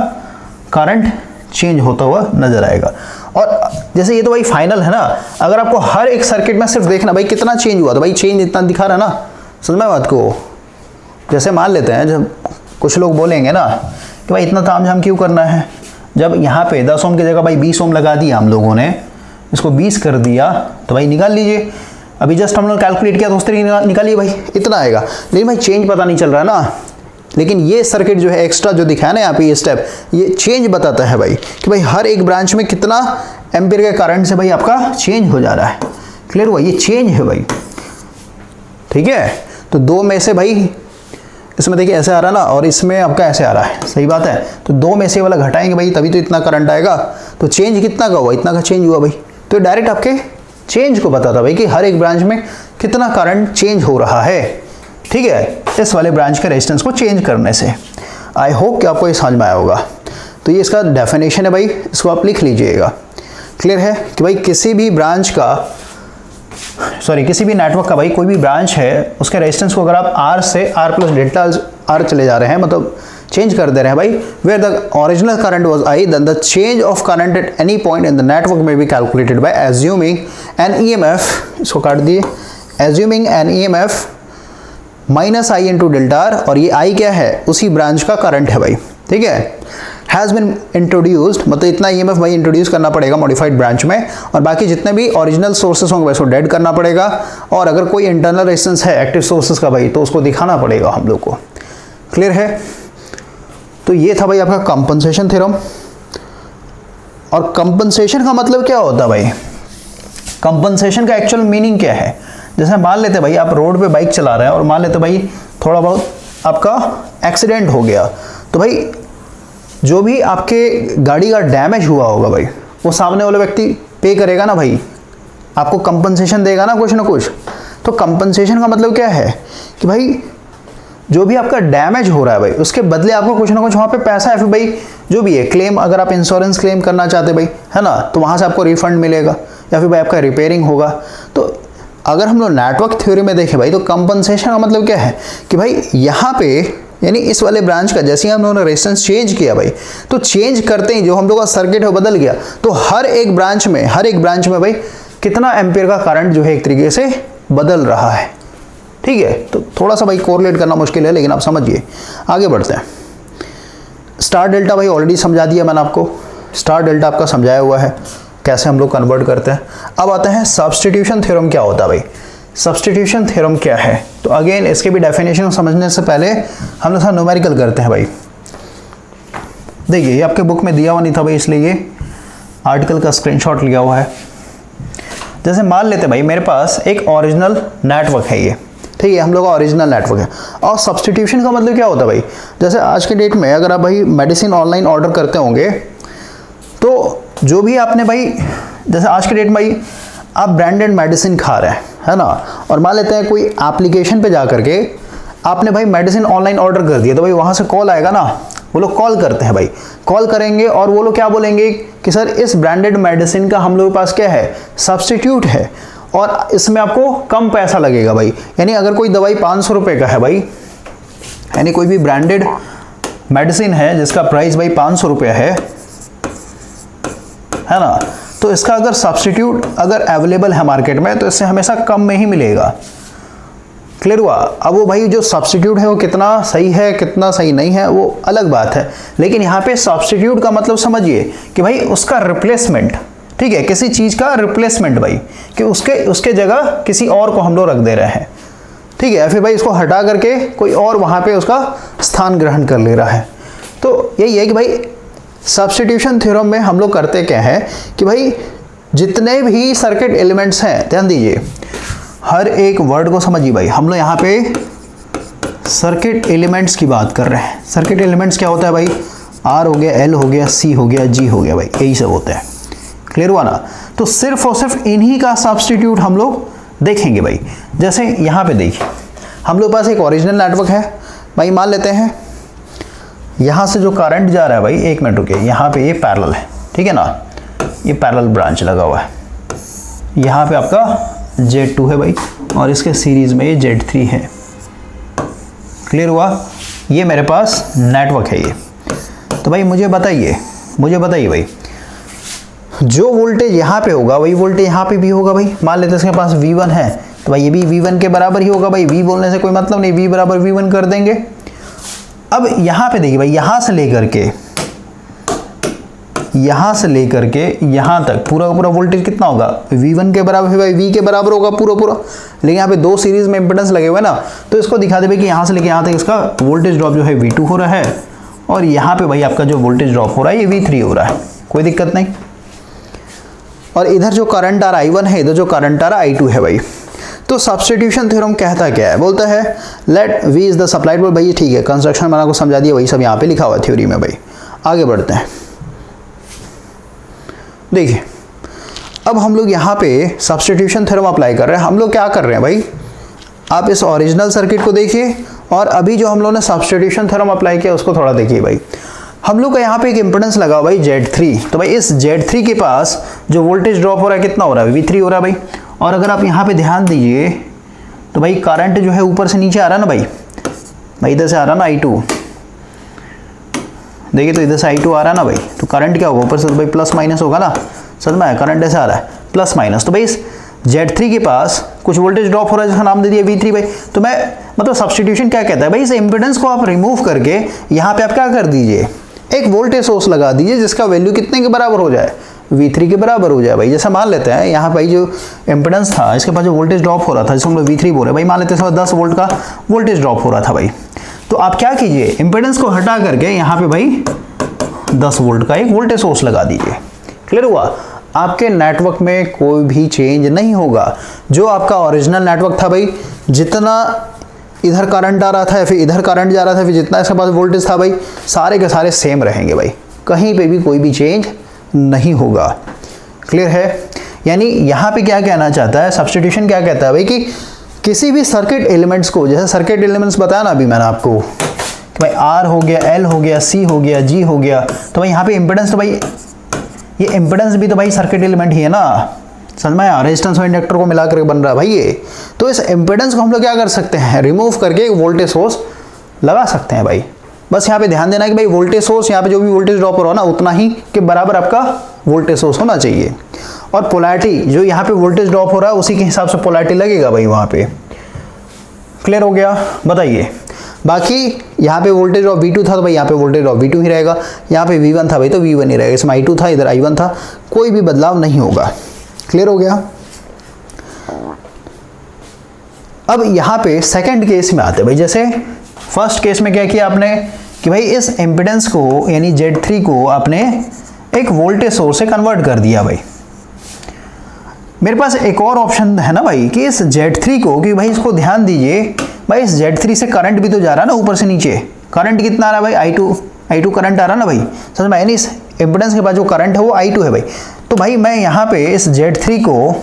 करंट चेंज होता हुआ नजर आएगा। और जैसे ये तो भाई फाइनल है ना, अगर आपको हर एक सर्किट में सिर्फ देखना भाई कितना चेंज हुआ, तो भाई चेंज इतना दिखा रहा है ना, समझ में बात को। जैसे मान लेते हैं, जब कुछ लोग बोलेंगे ना कि भाई इतना तामझाम क्यों करना है, जब यहाँ पे 10 ओम की जगह भाई 20 ओम लगा दिया हम लोगों ने, इसको 20 कर दिया, तो भाई निकाल लीजिए। अभी जस्ट हम लोग कैलकुलेट किया तो उस तरीके निकालिए भाई, इतना आएगा। लेकिन भाई चेंज पता नहीं चल रहा है ना, लेकिन ये सर्किट जो है एक्स्ट्रा जो दिखाया ना यहाँ पे ये स्टेप, ये चेंज बताता है भाई कि भाई हर एक ब्रांच में कितना एम्पीयर के करंट से भाई आपका चेंज हो जा रहा है। क्लियर हुआ, ये चेंज है भाई, ठीक है। तो 2 में से भाई इसमें देखिए ऐसे आ रहा है ना, और इसमें आपका ऐसे आ रहा है, सही बात है। तो 2 में से वाला घटाएंगे भाई, तभी तो इतना करंट आएगा। तो चेंज कितना का हुआ, इतना का चेंज हुआ भाई। तो डायरेक्ट आपके चेंज को बताता भाई कि हर एक ब्रांच में कितना करंट चेंज हो रहा है, ठीक है, इस वाले ब्रांच के रेजिस्टेंस को चेंज करने से। आई होप कि आपको ये समझ में आया होगा। तो ये इसका डेफिनेशन है भाई, इसको आप लिख लीजिएगा। क्लियर है कि भाई किसी भी ब्रांच का, सॉरी किसी भी नेटवर्क का भाई कोई भी ब्रांच है, उसके रेजिस्टेंस को अगर आप आर से आर प्लस डेल्टा आर चले जा रहे हैं, मतलब चेंज कर दे रहे हैं भाई, where the original current was I, then the change of current at any point in the network में be calculated by assuming an EMF, इसको काट दिए, assuming an EMF minus I into delta R, और ये आई क्या है, उसी branch का करंट है भाई, ठीक है। हैज़ बिन इंट्रोड्यूस्ड, मतलब इतना ईएमएफ भाई इंट्रोड्यूस करना पड़ेगा मॉडिफाइड ब्रांच में, और बाकी जितने भी ओरिजिनल सोर्सेस होंगे उसको डेड करना पड़ेगा, और अगर कोई इंटरनल रेजिस्टेंस है एक्टिव सोर्सेस का भाई, तो उसको दिखाना पड़ेगा हम लोग को। क्लियर है। तो ये था भाई आपका कंपनसेशन थ्योरम। और कंपनसेशन का मतलब क्या होता है भाई, कंपनसेशन का एक्चुअल मीनिंग क्या है। जैसे मान लेते भाई आप रोड पे बाइक चला रहे हैं, और मान लेते भाई थोड़ा बहुत आपका एक्सीडेंट हो गया, तो भाई जो भी आपके गाड़ी का डैमेज हुआ होगा भाई, वो सामने वाला व्यक्ति पे करेगा ना भाई, आपको कंपनसेशन देगा ना कुछ ना कुछ। तो कंपनसेशन का मतलब क्या है कि भाई जो भी आपका डैमेज हो रहा है भाई, उसके बदले आपको कुछ ना कुछ वहाँ पे पैसा है, फिर भाई जो भी है क्लेम, अगर आप इंश्योरेंस क्लेम करना चाहते भाई, है ना, तो वहाँ से आपको रिफंड मिलेगा, या फिर भाई आपका रिपेयरिंग होगा। तो अगर हम लोग नेटवर्क थ्योरी में देखें भाई, तो कंपनसेशन का मतलब क्या है कि भाई यहाँ पे, यानी इस वाले ब्रांच का जैसे ही हम लोगों ने रेजिस्टेंस चेंज किया भाई, तो चेंज करते ही जो हम लोग का सर्किट है वो बदल गया, तो हर एक ब्रांच में भाई कितना एम्पियर का करंट जो है एक तरीके से बदल रहा है, ठीक है। तो थोड़ा सा भाई कोरिलेट करना मुश्किल है, लेकिन आप समझिए। आगे बढ़ते हैं। स्टार डेल्टा भाई ऑलरेडी समझा दिया मैंने आपको, स्टार डेल्टा आपका समझाया हुआ है कैसे हम लोग कन्वर्ट करते हैं। अब आते हैं सब्स्टिट्यूशन थ्योरम क्या होता है भाई। सब्स्टिट्यूशन थ्योरम क्या है, तो अगेन इसके भी डेफिनेशन समझने से पहले हम लोग न्यूमेरिकल करते हैं भाई। देखिए ये आपके बुक में दिया हुआ नहीं था भाई, इसलिए ये आर्टिकल का स्क्रीनशॉट लिया हुआ है। जैसे मान लेते हैं भाई मेरे पास एक ओरिजिनल नेटवर्क है, ये ठीक है, हम लोग का ओरिजिनल नेटवर्क है। और सब्स्टिट्यूशन का मतलब क्या होता है भाई, जैसे आज के डेट में अगर आप भाई मेडिसिन ऑनलाइन ऑर्डर करते होंगे, तो जो भी आपने भाई, जैसे आज के डेट में भाई आप ब्रांडेड मेडिसिन खा रहे हैं, है ना, और मान लेते हैं कोई एप्लीकेशन पे जा करके आपने भाई मेडिसिन ऑनलाइन ऑर्डर कर दिया, तो भाई वहाँ से कॉल आएगा ना, वो लोग कॉल करते हैं भाई, कॉल करेंगे और वो लोग क्या बोलेंगे कि सर इस ब्रांडेड मेडिसिन का हम लोग के पास क्या है, सब्स्टिट्यूट है, और इसमें आपको कम पैसा लगेगा भाई। यानी अगर कोई दवाई 500 रुपये का है भाई, यानी कोई भी ब्रांडेड मेडिसिन है जिसका प्राइस भाई 500 रुपया है ना, तो इसका अगर सब्स्टिट्यूट अगर अवेलेबल है मार्केट में तो इससे हमेशा कम में ही मिलेगा। क्लियर हुआ। अब वो भाई जो सब्स्टिट्यूट है वो कितना सही है कितना सही नहीं है वो अलग बात है, लेकिन यहाँ पे सब्स्टिट्यूट का मतलब समझिए कि भाई उसका रिप्लेसमेंट, ठीक है, किसी चीज़ का रिप्लेसमेंट भाई, कि उसके जगह किसी और को हम लोग रख दे रहे हैं, ठीक है, फिर भाई इसको हटा करके कोई और वहाँ पे उसका स्थान ग्रहण कर ले रहा है। तो यही है कि भाई सब्स्टिट्यूशन थ्योरम में हम लोग करते क्या है कि भाई जितने भी सर्किट एलिमेंट्स हैं, ध्यान दीजिए हर एक वर्ड को समझिए भाई, हम लोग यहाँ पे सर्किट एलिमेंट्स की बात कर रहे हैं। सर्किट एलिमेंट्स क्या होता है भाई, आर हो गया, एल हो गया, सी हो गया, जी हो गया, भाई यही सब होता है। क्लियर हुआ ना। तो सिर्फ और सिर्फ इन्हीं का सब्स्टिट्यूट हम लोग देखेंगे भाई। जैसे यहाँ पे देखिए हम लोग पास एक ओरिजिनल नेटवर्क है भाई, मान लेते हैं यहाँ से जो करंट जा रहा है भाई, एक मिनट रुकिए, यहाँ पे ये पैरेलल है, ठीक है ना, ये पैरेलल ब्रांच लगा हुआ है, यहाँ पे आपका Z2 है भाई और इसके सीरीज में ये Z3 है। क्लियर हुआ। ये मेरे पास नेटवर्क है ये। तो भाई मुझे बताइए भाई जो वोल्टेज यहाँ पे होगा वही वोल्टेज यहाँ पे भी होगा भाई। मान लेते हैं इसके पास V1 है तो भाई ये भी V1 के बराबर ही होगा भाई, V बोलने से कोई मतलब नहीं, V बराबर V1 कर देंगे। अब यहाँ पे देखिए भाई, यहाँ से लेकर के यहाँ तक पूरा का पूरा वोल्टेज कितना होगा, V1 के बराबर है भाई, V के बराबर होगा पूरा। लेकिन यहाँ पे दो सीरीज में इंपेडेंस लगे हुए ना, तो इसको दिखा दे भाई कि यहाँ से लेके यहाँ तक इसका वोल्टेज ड्रॉप जो है V2 हो रहा है और यहाँ पे भाई आपका जो वोल्टेज ड्रॉप हो रहा है ये V3 हो रहा है, कोई दिक्कत नहीं। और इधर जो करंट आ रहा है I1 है, इधर जो करंट आ रहा है I2 है भाई। तो सब्स्टिट्यूशन थ्योरम कहता क्या है, बोलता है let V is the supplied voltage. भाई ठीक है, कंस्ट्रक्शन बना को समझा दिया, वही सब यहाँ पे लिखा हुआ है थ्योरी में भाई। आगे बढ़ते हैं। देखिए अब हम लोग यहाँ पे सब्स्टिट्यूशन थ्योरम अप्लाई कर रहे हैं। हम लोग क्या कर रहे हैं भाई, आप इस ओरिजिनल सर्किट को देखिए और अभी जो हम लोगों ने सब्स्टिट्यूशन थ्योरम अप्लाई किया उसको थोड़ा देखिए भाई। हम लोग का यहाँ पे एक इंपेडेंस लगा हुआ भाई Z3, तो भाई इस Z3 के पास जो वोल्टेज ड्रॉप हो रहा है कितना हो रहा है, V3 हो रहा है भाई। और अगर आप यहाँ पे ध्यान दीजिए तो भाई करंट जो है ऊपर से नीचे आ रहा है ना भाई इधर से आ रहा है ना I2, देखिए तो इधर से I2 आ रहा है ना भाई, तो करंट क्या होगा ऊपर से, तो भाई प्लस माइनस होगा ना, समझ में आया, करंट ऐसे आ रहा है प्लस माइनस। तो भाई इस Z3 के पास कुछ वोल्टेज ड्रॉप हो रहा है जिसका नाम दे दिया V3 भाई। तो मैं मतलब सब्स्टिट्यूशन क्या कहता है भाई, इस इंपेडेंस को आप रिमूव करके यहाँ पे आप क्या कर दीजिए, एक वोल्टेज सोर्स लगा दीजिए जिसका वैल्यू कितने के बराबर हो जाए, V3 के बराबर हो जाए भाई। जैसा मान लेते हैं यहाँ भाई जो इंपेडेंस था इसके पास जो वोल्टेज ड्रॉप हो रहा था जिसको हम लोग V3 बोले भाई, मान लेते हैं 10 वोल्ट का वोल्टेज ड्रॉप हो रहा था भाई। तो आप क्या कीजिए, इंपेडेंस को हटा करके यहाँ पे भाई 10 वोल्ट का एक वोल्टेज सोर्स लगा दीजिए। क्लियर हुआ। आपके नेटवर्क में कोई भी चेंज नहीं होगा। जो आपका ओरिजिनल नेटवर्क था भाई, जितना इधर करंट आ रहा था फिर इधर करंट जा रहा था, फिर जितना इसके पास वोल्टेज था भाई, सारे के सारे सेम रहेंगे भाई, कहीं पे भी कोई भी चेंज नहीं होगा। क्लियर है। यानी यहाँ पे क्या कहना चाहता है सब्स्टिट्यूशन, क्या कहता है भाई कि किसी भी सर्किट एलिमेंट्स को, जैसे सर्किट एलिमेंट्स बताया ना अभी मैंने आपको कि भाई R हो गया, L हो गया, C हो गया, G हो गया, तो भाई यहाँ पे इम्पेडेंस, तो भाई ये इम्पेडेंस भी तो भाई सर्किट एलिमेंट ही है ना, समझ में आया, रेजिस्टेंस और इंडक्टर को मिला करके बन रहा है भाई ये। तो इस इम्पेडेंस को हम लोग क्या कर सकते हैं, रिमूव करके एक वोल्टेज सोर्स लगा सकते हैं भाई। बस यहाँ पे ध्यान देना है कि भाई वोल्टेज सोर्स यहाँ पे जो भी वोल्टेज ड्रॉप हो रहा है ना उतना ही के बराबर आपका वोल्टेज सोर्स होना चाहिए। और पोलैरिटी जो यहाँ पे वोल्टेज ड्रॉप हो रहा है उसी के हिसाब से पोलैरिटी लगेगा भाई वहाँ पे। क्लियर हो गया। बताइए बाकी यहाँ पे वोल्टेज ड्रॉप V2 था तो भाई यहाँ पे वोल्टेज ड्रॉप V2 ही रहेगा, यहाँ पे V1 था भाई तो V1 ही रहेगा, इसमें I2 था इधर I1 था, कोई भी बदलाव नहीं होगा। क्लियर हो गया। अब यहाँ पे सेकंड केस में आते भाई, जैसे फर्स्ट केस में क्या किया आपने कि भाई इस इम्पिडेंस को यानी Z3 को आपने एक वोल्टेज सोर्स से कन्वर्ट कर दिया भाई। मेरे पास एक और ऑप्शन है ना भाई कि इस Z3 को, कि भाई इसको ध्यान दीजिए भाई इस Z3 से करंट भी तो जा रहा है ना ऊपर से नीचे, करंट कितना आ रहा है भाई I2 करंट आ रहा है ना भाई, समझ में, यानी इस इम्पिडेंस के बाद जो करंट है वो I2 है भाई। तो भाई मैं यहाँ पे इस Z3 को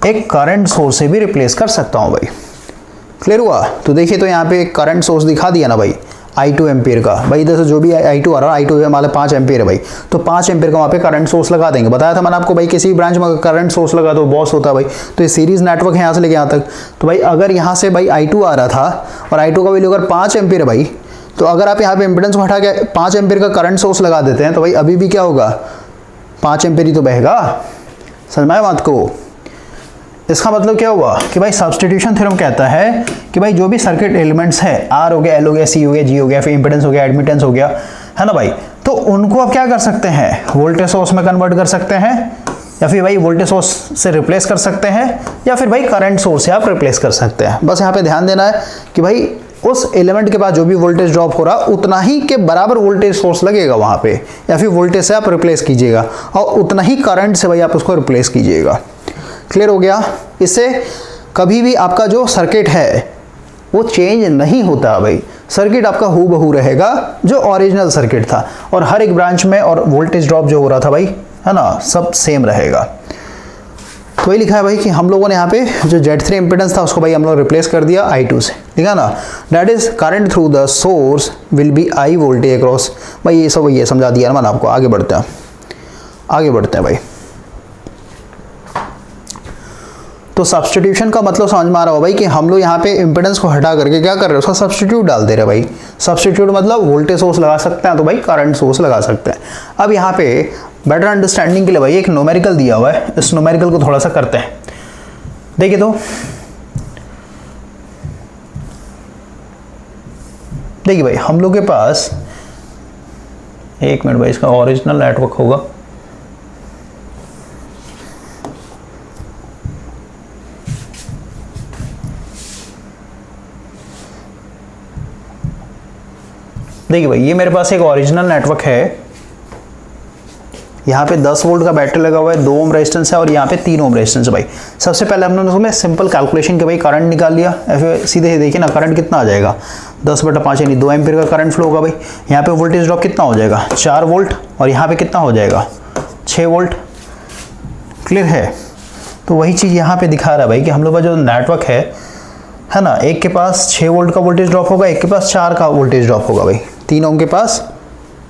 एक करंट सोर्स से भी रिप्लेस कर सकता हूँ भाई। क्लियर हुआ। तो देखिए तो यहाँ पे एक करंट सोर्स दिखा दिया ना भाई I2 एम्पियर का, भाई इधर से जो भी I2 आ रहा है, I2 है हमारे 5 एम्पियर है भाई, तो 5 एम्पियर का वहाँ पे करंट सोर्स लगा देंगे। बताया था मैंने आपको भाई किसी भी ब्रांच में करंट सोर्स लगा तो बॉस होता है भाई। तो ये सीरीज नेटवर्क है यहाँ से लेके यहाँ तक, तो भाई अगर यहाँ से भाई I2 आ रहा था और I2 का वैल्यू अगर 5 एम्पियर है भाई, तो अगर आप यहाँ पे इम्पीडेंस को हटा के 5 एम्पीयर का करंट सोर्स लगा देते हैं तो भाई अभी भी क्या होगा, 5 एम्पीयर ही तो बहेगा। समझ में आया बात को? इसका मतलब क्या हुआ कि भाई सब्स्टिट्यूशन थ्योरम कहता है कि भाई जो भी सर्किट एलिमेंट्स है, आर हो गया, एल हो गया, सी हो गया, जी हो गया, फिर इम्पीडेंस हो गया, एडमिटेंस हो गया, है ना भाई, तो उनको आप क्या कर सकते हैं, वोल्टेज सोर्स में कन्वर्ट कर सकते हैं, या फिर भाई वोल्टेज सोर्स से रिप्लेस कर सकते हैं, या फिर भाई करंट सोर्स से आप रिप्लेस कर सकते हैं। बस यहाँ पे ध्यान देना है कि भाई उस एलिमेंट के पास जो भी वोल्टेज ड्रॉप हो रहा उतना ही के बराबर वोल्टेज सोर्स लगेगा वहाँ पे, या फिर वोल्टेज से आप रिप्लेस कीजिएगा और उतना ही करंट से भाई आप उसको रिप्लेस कीजिएगा। क्लियर हो गया? इससे कभी भी आपका जो सर्किट है वो चेंज नहीं होता भाई, सर्किट आपका हूबहू रहेगा जो ओरिजिनल सर्किट था, और हर एक ब्रांच में और वोल्टेज ड्रॉप जो हो रहा था भाई, है ना, सब सेम रहेगा। तो वही लिखा है भाई कि हम लोगों ने यहाँ पे जो Z3 इम्पीडेंस था उसको भाई हम लोग रिप्लेस कर दिया I2 से, ठीक है ना। That is current through the source will be I voltage across. भाई ये सब ये समझा दिया ना मैंने आपको। आगे बढ़ते हैं भाई। तो सब्स्टिट्यूशन का मतलब समझ में आ रहा हो भाई कि हम लोग यहाँ पे इम्पीडेंस को हटा करके क्या कर रहे हैं, उसका सब्स्टिट्यूट डाल दे रहे हैं भाई। सब्स्टिट्यूट मतलब वोल्टेज सोर्स लगा सकते हैं तो भाई करंट सोर्स लगा सकते हैं। अब यहाँ पे बेटर अंडरस्टैंडिंग के लिए भाई एक न्यूमेरिकल दिया हुआ है, इस न्यूमेरिकल को थोड़ा सा करते हैं। देखिए तो देखिए भाई हम लोग के पास, एक मिनट भाई, इसका ओरिजिनल नेटवर्क होगा, देखिए भाई ये मेरे पास एक ओरिजिनल नेटवर्क है। यहाँ पे 10 वोल्ट का बैटरी लगा हुआ है, 2 ओम रेजिस्टेंस है और यहाँ पे 3 ओम रेजिस्टेंस है भाई। सबसे पहले हमने उसमें सिंपल कैलकुलेशन के भाई करंट निकाल लिया। ऐसे सीधे देखिए ना, करंट कितना आ जाएगा, 10/5 यानी 2 एम्पीयर का करंट फ्लो होगा भाई। यहाँ पे वोल्टेज ड्रॉप कितना हो जाएगा, 4 वोल्ट, और यहाँ पे कितना हो जाएगा, 6 वोल्ट। क्लियर है? तो वही चीज़ यहाँ पे दिखा रहा है भाई कि हम लोग का जो नेटवर्क है ना, एक के पास 6 वोल्ट का वोल्टेज ड्रॉप होगा, एक के पास 4 का वोल्टेज ड्रॉप होगा भाई। 3 ओम के पास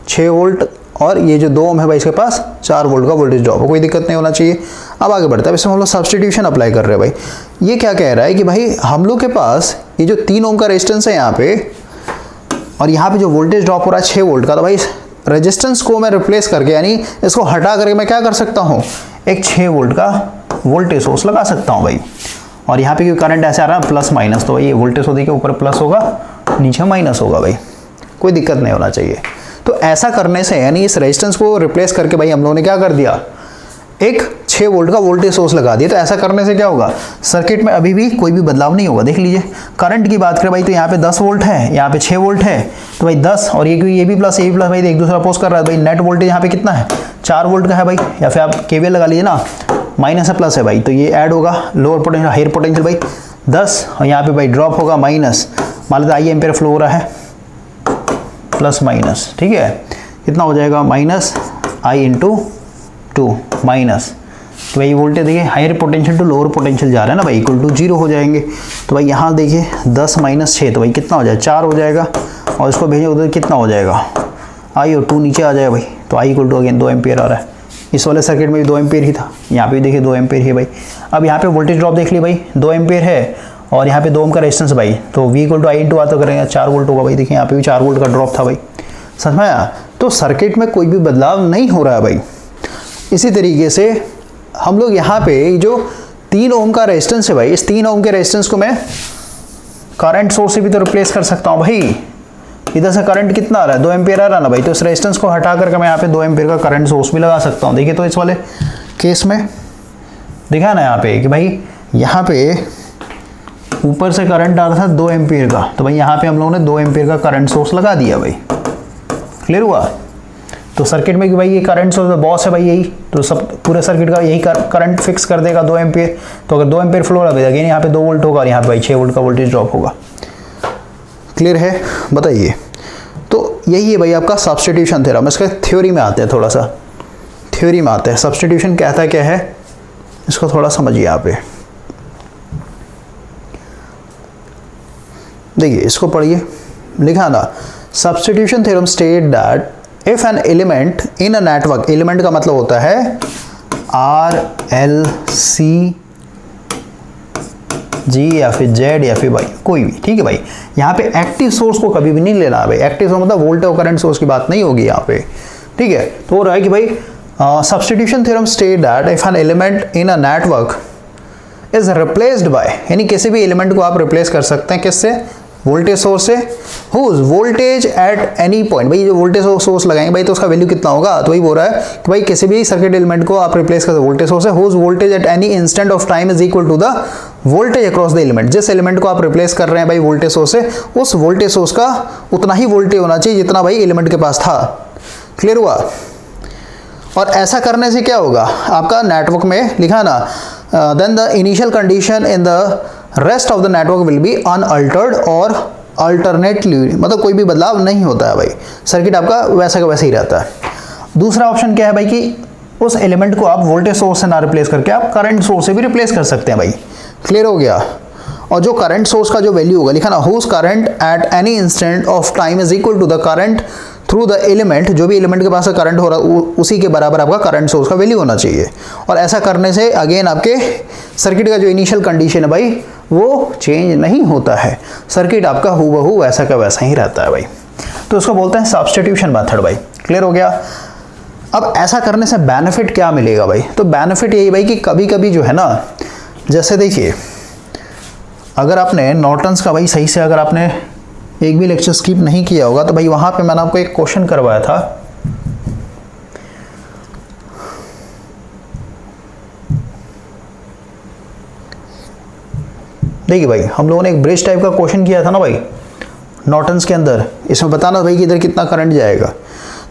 6 वोल्ट और ये जो 2 ओम है भाई इसके पास 4 वोल्ट का वोल्टेज ड्रॉप हो, कोई दिक्कत नहीं होना चाहिए। अब आगे बढ़ता है, इसमें हम लोग सब्स्टिट्यूशन अप्लाई कर रहे हैं भाई। ये क्या कह रहा है कि भाई हम लोग के पास ये जो 3 ओम का रेजिस्टेंस है यहाँ पे, और यहाँ पे जो वोल्टेज ड्रॉप हो रहा है 6 वोल्ट का, तो भाई रेजिस्टेंस को मैं रिप्लेस करके, यानी इसको हटा करके मैं क्या कर सकता हूँ, एक 6 वोल्ट का वोल्टेज सोर्स लगा सकता हूँ भाई। और यहाँ पे करंट ऐसे आ रहा है प्लस माइनस, तो ये वोल्टेज सोर्स के ऊपर प्लस होगा, नीचे माइनस होगा भाई, कोई दिक्कत नहीं होना चाहिए। तो ऐसा करने से, यानी इस रेजिस्टेंस को रिप्लेस करके भाई हम लोगों ने क्या कर दिया, एक 6 वोल्ट का वोल्टेज सोर्स लगा दिया। तो ऐसा करने से क्या होगा, सर्किट में अभी भी कोई भी बदलाव नहीं होगा। देख लीजिए करंट की बात करें भाई, तो यहाँ पे 10 वोल्ट है, यहाँ पे 6 वोल्ट है, तो भाई 10 और ये भी प्लस भाई एक दूसरा अपोज कर रहा है भाई। नेट वोल्टेज यहाँ पे कितना है, 4 वोल्ट का है भाई, या फिर आप केवीएल लगा लीजिए ना, माइनस है प्लस है भाई, तो ये ऐड होगा, लोअर पोटेंशियल हायर पोटेंशियल भाई 10, और यहाँ पे भाई ड्रॉप होगा माइनस, मान लो I एम्पीयर फ्लो हो रहा है, प्लस माइनस, ठीक है, कितना हो जाएगा, माइनस I इंटू 2 माइनस, तो भाई वोल्टेज देखिए higher potential to lower potential जा रहा है ना भाई, इक्वल टू 0 हो जाएंगे। तो भाई यहाँ देखिए 10 माइनस 6, तो भाई कितना हो जाएगा, 4 हो जाएगा, और इसको भेजें उधर कितना हो जाएगा, I और 2 नीचे आ जाएगा भाई, तो I equal to again 2 ampere आ रहा है। इस वाले सर्किट में भी 2 एम्पीयर ही था, यहाँ पे भी देखिए 2 एम्पीयर ही भाई। अब यहाँ पे वोल्टेज ड्रॉप देख ली भाई, 2 एम्पीयर है, और यहाँ पे 2 ओम का रेजिस्टेंस भाई, तो V equal to I into R तो करेंगे 4 वोल्ट होगा भाई। देखिए यहाँ पे भी 4 वोल्ट का ड्रॉप था भाई, समझ में आया? तो सर्किट में कोई भी बदलाव नहीं हो रहा है भाई। इसी तरीके से हम लोग यहाँ पे जो 3 ओम का रेजिस्टेंस है भाई, इस 3 ओम के रेजिस्टेंस को मैं करंट सोर्स से भी तो रिप्लेस कर सकता हूँ भाई। इधर से करंट कितना आ रहा है, 2 एम्पीयर आ रहा है ना भाई, तो इस रेजिस्टेंस को हटा करके मैं यहाँ पे 2 एम्पीयर का करंट सोर्स भी लगा सकता हूँ। देखिए तो इस वाले केस में देखा ना यहाँ पे कि भाई यहाँ पे ऊपर से करंट आ रहा था 2 एम्पीयर का, तो भाई यहाँ पे हम लोगों ने 2 एम्पीयर का करंट सोर्स लगा दिया भाई। क्लियर हुआ? तो सर्किट में कि भाई ये करंट सोर्स बॉस है भाई यही, तो सब पूरे सर्किट का यही करंट फिक्स कर देगा 2 एम्पीयर। तो अगर 2 एम्पीयर फ्लो हो रहा है अगेन यहाँ पे 2 वोल्ट होगा, और यहाँ पे भाई 6 वोल्ट का वोल्टेज ड्रॉप होगा। क्लियर है? बताइए। तो यही है भाई आपका सब्स्टिट्यूशन थ्योरम। इसका थ्योरी में आते हैं, थोड़ा सा थ्योरी में आते हैं। सब्स्टिट्यूशन कहता क्या है, इसको थोड़ा समझिए यहाँ पे। देखिए इसको पढ़िए, लिखा ना, substitution theorem state that if an element in a network, element का मतलब होता है R L C जी या फिर जेड या फिर भाई कोई भी, ठीक है भाई। यहाँ पे एक्टिव सोर्स को कभी भी नहीं लेना भाई, एक्टिव सोर्स मतलब वोल्टेज और करंट सोर्स की बात नहीं होगी यहाँ पे, ठीक है। तो हो रहा है कि भाई substitution theorem state that if an element in a network is replaced by, यानी किसी भी एलिमेंट को आप रिप्लेस कर सकते हैं किससे, वोल्टेज सोर्स से, whose voltage at any point, भाई जो वोल्टेज सोर्स लगाएंगे भाई तो उसका वैल्यू कितना होगा, तो वही बोल रहा है कि भाई किसी भी सर्किट एलिमेंट को आप रिप्लेस कर सकते वोल्टेज सोर्स है, whose voltage at any instant of time is equal to the voltage across the element, जिस एलिमेंट को आप रिप्लेस कर रहे हैं भाई वोल्टेज सोर्स से, उस वोल्टेज सोर्स का उतना ही वोल्टेज होना चाहिए जितना भाई एलिमेंट के पास था। क्लियर हुआ। और ऐसा करने से क्या होगा, आपका नेटवर्क में लिखा ना, then the initial condition in the rest of the network will be unaltered और अल्टरनेटली, मतलब कोई भी बदलाव नहीं होता है भाई, सर्किट आपका वैसा का वैसा ही रहता है। दूसरा ऑप्शन क्या है भाई कि उस एलिमेंट को आप वोल्टेज सोर्स से ना रिप्लेस करके आप करंट सोर्स से भी रिप्लेस कर सकते हैं भाई। क्लियर हो गया। और जो करंट सोर्स का जो वैल्यू होगा लिखा ना, whose current at any instant of time is equal to the current through the element, जो भी एलिमेंट के पास करंट हो रहा है उसी के बराबर आपका करंट सोर्स का वैल्यू होना चाहिए। और ऐसा करने से अगेन आपके सर्किट का जो इनिशियल कंडीशन है भाई वो चेंज नहीं होता है, सर्किट आपका हूबहू वैसा का वैसा ही रहता है भाई। तो उसको बोलते हैं सब्स्टिट्यूशन मेथड भाई। क्लियर हो गया। अब ऐसा करने से बेनिफिट क्या मिलेगा भाई, तो बेनिफिट यही भाई कि कभी कभी जो है ना, जैसे देखिए अगर आपने नॉर्टन्स का भाई सही से अगर आपने एक भी लेक्चर स्किप नहीं किया होगा तो भाई वहां पे मैंने आपको एक क्वेश्चन करवाया था, देखिए भाई हम लोगों ने एक ब्रिज टाइप का क्वेश्चन किया था ना भाई नॉर्टन्स के अंदर, इसमें बताना भाई कि इधर कितना करंट जाएगा।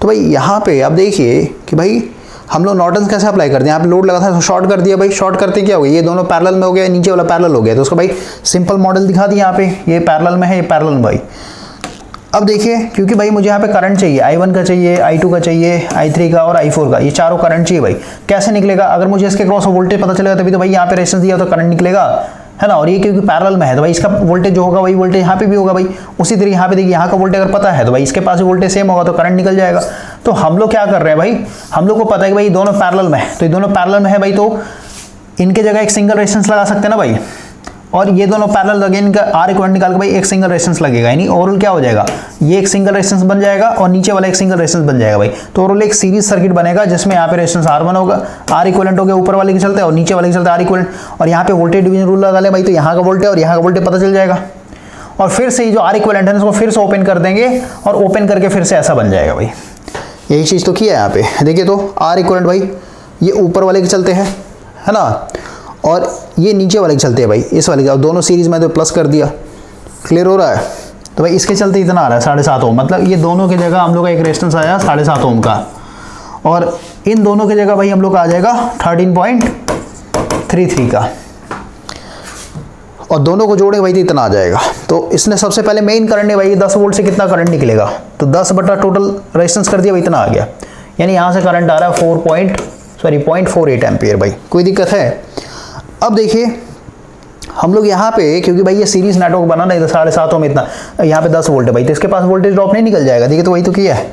तो भाई यहाँ पे आप देखिए कि भाई हम लोग नॉर्टन्स कैसे अप्लाई करते हैं, यहाँ पे लोड लगा था तो शॉर्ट कर दिया भाई, शॉर्ट करते क्या हो गया, ये दोनों पैरेलल में हो गया, नीचे वाला पैरेलल हो गया, तो उसका भाई सिंपल मॉडल दिखा दिया यहाँ पे, ये पैरेलल में है, ये पैरेलल में भाई। अब देखिए क्योंकि भाई मुझे यहाँ पे करंट चाहिए, I1 का चाहिए, I2 का चाहिए, I3 का और I4 का, ये चारों करंट चाहिए भाई। कैसे निकलेगा, अगर मुझे इसके क्रॉस वोल्टेज पता चलेगा तभी तो भाई यहाँ पे रेजिस्टेंस दिया तो करंट निकलेगा, है ना। और ये क्योंकि पैरेलल में है तो भाई इसका वोल्टेज जो होगा वही वोल्टेज यहाँ पे भी होगा भाई। उसी तरह यहाँ पे देखिए यहाँ का वोल्टेज अगर पता है तो भाई इसके पास भी वोल्टेज सेम होगा तो करंट निकल जाएगा। तो हम लोग क्या कर रहे हैं भाई, हम लोग को पता है कि भाई दोनों पैरेलल में है, तो ये दोनों पैरेलल में है भाई, तो इनके जगह एक सिंगल रेजिस्टेंस लगा सकते हैं ना भाई। और ये दोनों पैरेलल लगे, इनका आर इक्विवेलेंट निकाल के भाई एक सिंगल रेजिस्टेंस लगेगा, यानी ओवरऑल क्या हो जाएगा, ये एक सिंगल रेजिस्टेंस बन जाएगा और नीचे वाला एक सिंगल रेजिस्टेंस बन जाएगा भाई। तो ओवरऑल एक सीरीज सर्किट बनेगा जिसमें यहाँ पे रेजिस्टेंस R1 होगा, आर इक्विवेलेंट हो गया ऊपर वाले के चलते और नीचे वाले के चलते आर इक्विवेलेंट, और यहाँ पे वोल्टेज डिवीजन रूल लगा ले भाई, तो यहाँ का वोल्टेज और यहाँ का वोल्टेज पता चल जाएगा। और फिर से जो आर इक्विवेलेंट है उसको फिर से ओपन कर देंगे और ओपन करके फिर से ऐसा बन जाएगा भाई। यही चीज़ तो किया है यहाँ पे, देखिए तो आर इक्विवेलेंट भाई ये ऊपर वाले के चलते हैं, है ना, और ये नीचे वाले के चलते हैं भाई इस वाले के, और दोनों सीरीज में तो प्लस कर दिया। क्लियर हो रहा है। तो भाई इसके चलते इतना आ रहा है 7.5 ओम, मतलब ये दोनों की जगह हम लोग का एक रेजिस्टेंस आया 7.5 ओम का, और इन दोनों की जगह भाई हम लोग का आ जाएगा 13.33 का, और दोनों को जोड़े भाई तो इतना आ जाएगा। तो इसने सबसे पहले मेन करंट है भाई 10 वोल्ट से कितना करंट निकलेगा, तो 10 बटा टोटल रेजिस्टेंस कर दिया भाई, इतना आ गया, यानी यहाँ से करंट आ रहा है 0.48 एम्पियर भाई। कोई दिक्कत है। अब देखिए हम लोग यहाँ पे क्योंकि भाई ये सीरीज नेटवर्क बना ना, 7.5 ओम इतना, यहाँ पे 10 वोल्ट है भाई, तो इसके पास वोल्टेज ड्रॉप नहीं निकल जाएगा। देखिए तो वही तो किया है,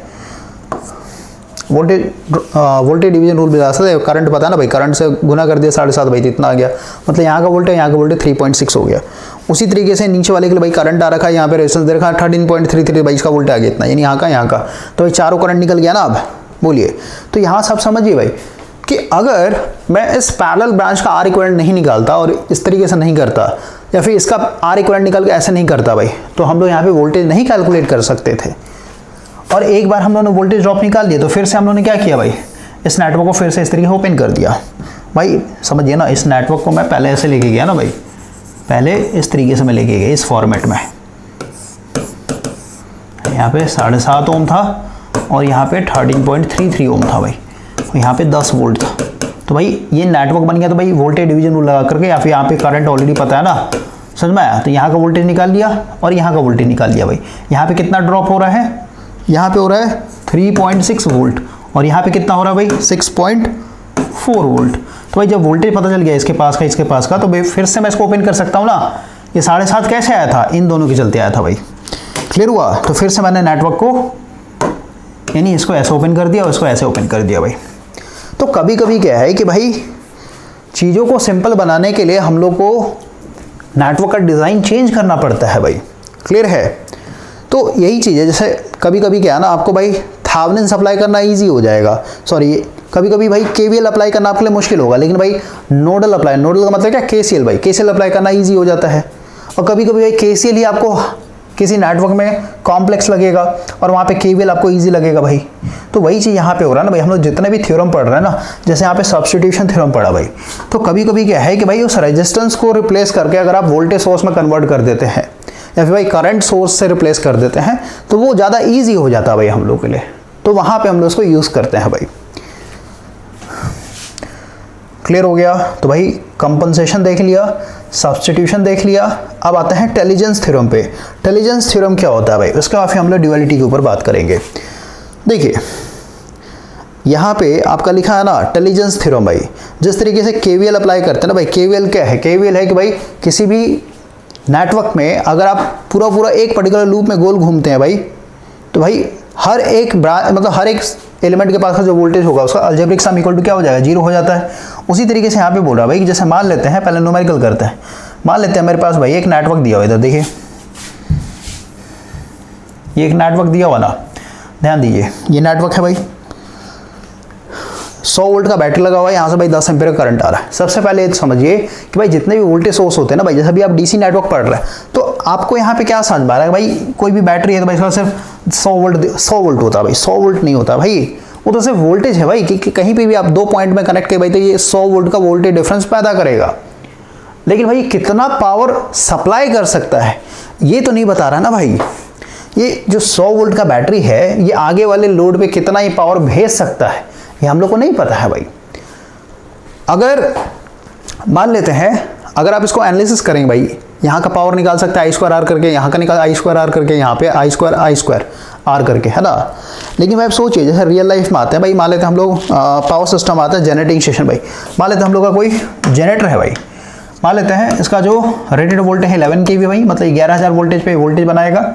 वोल्टेज डिवीजन रूल भी आ सकता है, करंट पता है ना भाई, करंट से गुना कर दिया 7.5 भाई तो इतना आ गया, मतलब यहाँ का वोल्टेज 3.6 हो गया। उसी तरीके से नीचे वाले के लिए भाई करंट आ रखा है, यहाँ पे रेजिस्टेंस दे रखा है 13.33 भाई, इसका वोल्टेज आ गया इतना, यानी यहाँ का, तो भाई चारों करंट निकल गया ना। अब बोलिए, तो यहाँ सब समझिए भाई कि अगर मैं इस पैरेलल ब्रांच का आर इक्विवेलेंट नहीं निकालता और इस तरीके से नहीं करता, या फिर इसका आर इक्विवेलेंट निकाल के ऐसे नहीं करता भाई, तो हम लोग यहाँ पे वोल्टेज नहीं कैलकुलेट कर सकते थे। और एक बार हम लोगों ने वोल्टेज ड्रॉप निकाल दिया तो फिर से हम लोगों ने क्या किया भाई, इस नेटवर्क को फिर से इस तरीके से ओपन कर दिया भाई। समझिए ना, इस नेटवर्क को मैं पहले ऐसे लेके गया ना भाई, पहले इस तरीके से मैं लेके गया इस फॉर्मेट में, यहाँ पे 7.5 ओम था और यहाँ पे 13.33 ओम था भाई, यहाँ पे 10 वोल्ट था। तो भाई ये नेटवर्क बन गया, तो भाई वोल्टेज डिवीजन रूल लगा करके या फिर यहाँ पे करंट ऑलरेडी पता है ना, समझ में आया, तो यहाँ का वोल्टेज निकाल लिया और यहाँ का वोल्टेज निकाल लिया भाई। यहाँ पे कितना ड्रॉप हो रहा है, यहाँ पे हो रहा है 3.6 वोल्ट और यहाँ पे कितना हो रहा है भाई 6.4 वोल्ट। तो भाई जब वोल्टेज पता चल गया इसके पास का इसके पास का, तो भाई फिर से मैं इसको ओपन कर सकता हूँ ना। ये 7.5 कैसे आया था, इन दोनों के चलते आया था भाई। क्लियर हुआ। तो फिर से मैंने नेटवर्क को यानी इसको ऐसे ओपन कर दिया और इसको ऐसे ओपन कर दिया भाई। तो कभी कभी क्या है कि भाई चीज़ों को सिंपल बनाने के लिए हम लोग को नेटवर्क का डिज़ाइन चेंज करना पड़ता है भाई। क्लियर है? तो यही चीज़ है, जैसे कभी कभी क्या है ना, आपको भाई थेवेनिन अप्लाई करना ईजी हो जाएगा, सॉरी कभी कभी भाई केवीएल अप्लाई करना आपके लिए मुश्किल होगा, लेकिन भाई नोडल अप्लाई, नोडल का मतलब क्या, केसीएल भाई, केसीएल अप्लाई करना ईजी हो जाता है। और कभी कभी भाई केसीएल ही आपको किसी नेटवर्क में कॉम्प्लेक्स लगेगा और वहाँ पे केवीएल आपको इजी लगेगा भाई। तो वही चीज़ यहाँ पे हो रहा है ना भाई, हम लोग जितने भी थ्योरम पढ़ रहे हैं ना, जैसे यहाँ पे सब्स्टिट्यूशन थ्योरम पढ़ा भाई, तो कभी कभी क्या है कि भाई उस रेजिस्टेंस को रिप्लेस करके अगर आप वोल्टेज सोर्स में कन्वर्ट कर देते हैं या फिर भाई करंट सोर्स से रिप्लेस कर देते हैं तो वो ज़्यादा ईजी हो जाता है भाई हम लोग के लिए, तो वहाँ पर हम लोग उसको यूज़ करते हैं भाई। क्लियर हो गया? तो भाई कंपनसेशन देख लिया, सब्स्टिट्यूशन देख लिया, अब आते हैं टेलिजेंस थ्योरम पे। टेलिजेंस थ्योरम क्या होता है भाई, उसका काफ़ी हम लोग ड्यूअलिटी के ऊपर बात करेंगे। देखिए यहाँ पे आपका लिखा है ना टेलिजेंस थ्योरम भाई, जिस तरीके से केवीएल अप्लाई करते हैं ना भाई, केवीएल क्या है, केवीएल है कि भाई किसी भी नेटवर्क में अगर आप पूरा एक पर्टिकुलर लूप में गोल घूमते हैं भाई, तो भाई हर एक मतलब हर एक एलिमेंट के पास का जो वोल्टेज होगा उसका अलजेब्रिक सम इक्वल टू क्या हो जाएगा, 0 हो जाता है। उसी तरीके से यहाँ पे बोल रहा है भाई कि जैसे मान लेते हैं, पहले न्यूमेरिकल करते हैं, मान लेते हैं मेरे पास भाई एक नेटवर्क दिया हुआ, इधर देखिए ये एक नेटवर्क दिया हुआ ना, ध्यान दीजिए ये नेटवर्क है भाई, 100 वोल्ट का बैटरी लगा हुआ है, यहाँ से भाई 10 एम्पीयर का करंट आ रहा है। सबसे पहले ये समझिए कि भाई जितने भी वोल्टेज सोर्स होते हैं ना भाई, जैसे भी आप डीसी नेटवर्क पढ़ रहे हैं तो आपको यहाँ पे क्या समझ में आ रहा है भाई, कोई भी बैटरी है तो भाई इसका सिर्फ 100 वोल्ट होता है भाई, 100 वोल्ट नहीं होता भाई, वो तो सिर्फ वोल्टेज है भाई कि कहीं पे भी आप 2 पॉइंट में कनेक्ट करें भाई तो ये 100 वोल्ट का वोल्टेज डिफरेंस पैदा करेगा, लेकिन भाई कितना पावर सप्लाई कर सकता है ये तो नहीं बता रहा ना भाई। ये जो 100 वोल्ट का बैटरी है ये आगे वाले लोड पे कितना ही पावर भेज सकता है ये हम लोग को नहीं पता है भाई। अगर मान लेते हैं, अगर आप इसको एनालिसिस करेंगे भाई, यहाँ का पावर निकाल सकते हैं आई स्क्वायर आर करके, यहाँ का निकाल आई स्क्वायर आर करके, यहाँ पे आई स्क्वायर आर करके, है ना। लेकिन भाई आप सोचिए जैसे रियल लाइफ में आते हैं भाई, मान लेते हैं हम लोग पावर सिस्टम आता है जनरेटिंग स्टेशन भाई, मान लेते हैं हम लोग का कोई जनरेटर है भाई, मान लेते हैं इसका जो रेटेड वोल्टेज है 11 kV भाई, मतलब 11,000 वोल्टेज पे वोल्टेज बनाएगा,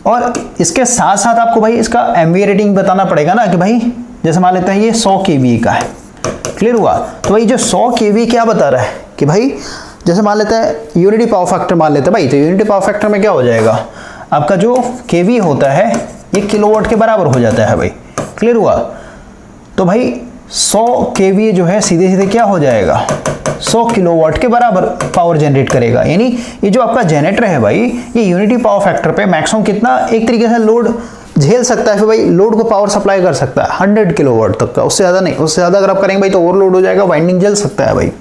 और इसके साथ साथ आपको भाई इसका एमवीए रेटिंग बताना पड़ेगा ना कि भाई जैसे मान लेते हैं ये 100 kV का है। क्लियर हुआ? तो भाई जो 100 kV क्या बता रहा है कि भाई जैसे मान लेते हैं यूनिटी पावर फैक्टर मान लेते हैं भाई, तो यूनिटी पावर फैक्टर में क्या हो जाएगा, आपका जो kV होता है ये किलोवाट के बराबर हो जाता है भाई। क्लियर हुआ? तो भाई 100 kV जो है सीधे सीधे क्या हो जाएगा, 100 किलोवाट के बराबर पावर जनरेट करेगा। यानी ये जो आपका जनरेटर है भाई, ये यूनिटी पावर फैक्टर पे मैक्सिमम कितना एक तरीके से लोड झेल सकता है, फिर भाई लोड को पावर सप्लाई कर सकता है 100 किलोवाट तक का, उससे ज़्यादा नहीं, उससे ज़्यादा अगर आप करेंगे भाई तो ओवरलोड हो जाएगा, वाइंडिंग जल सकता है भाई।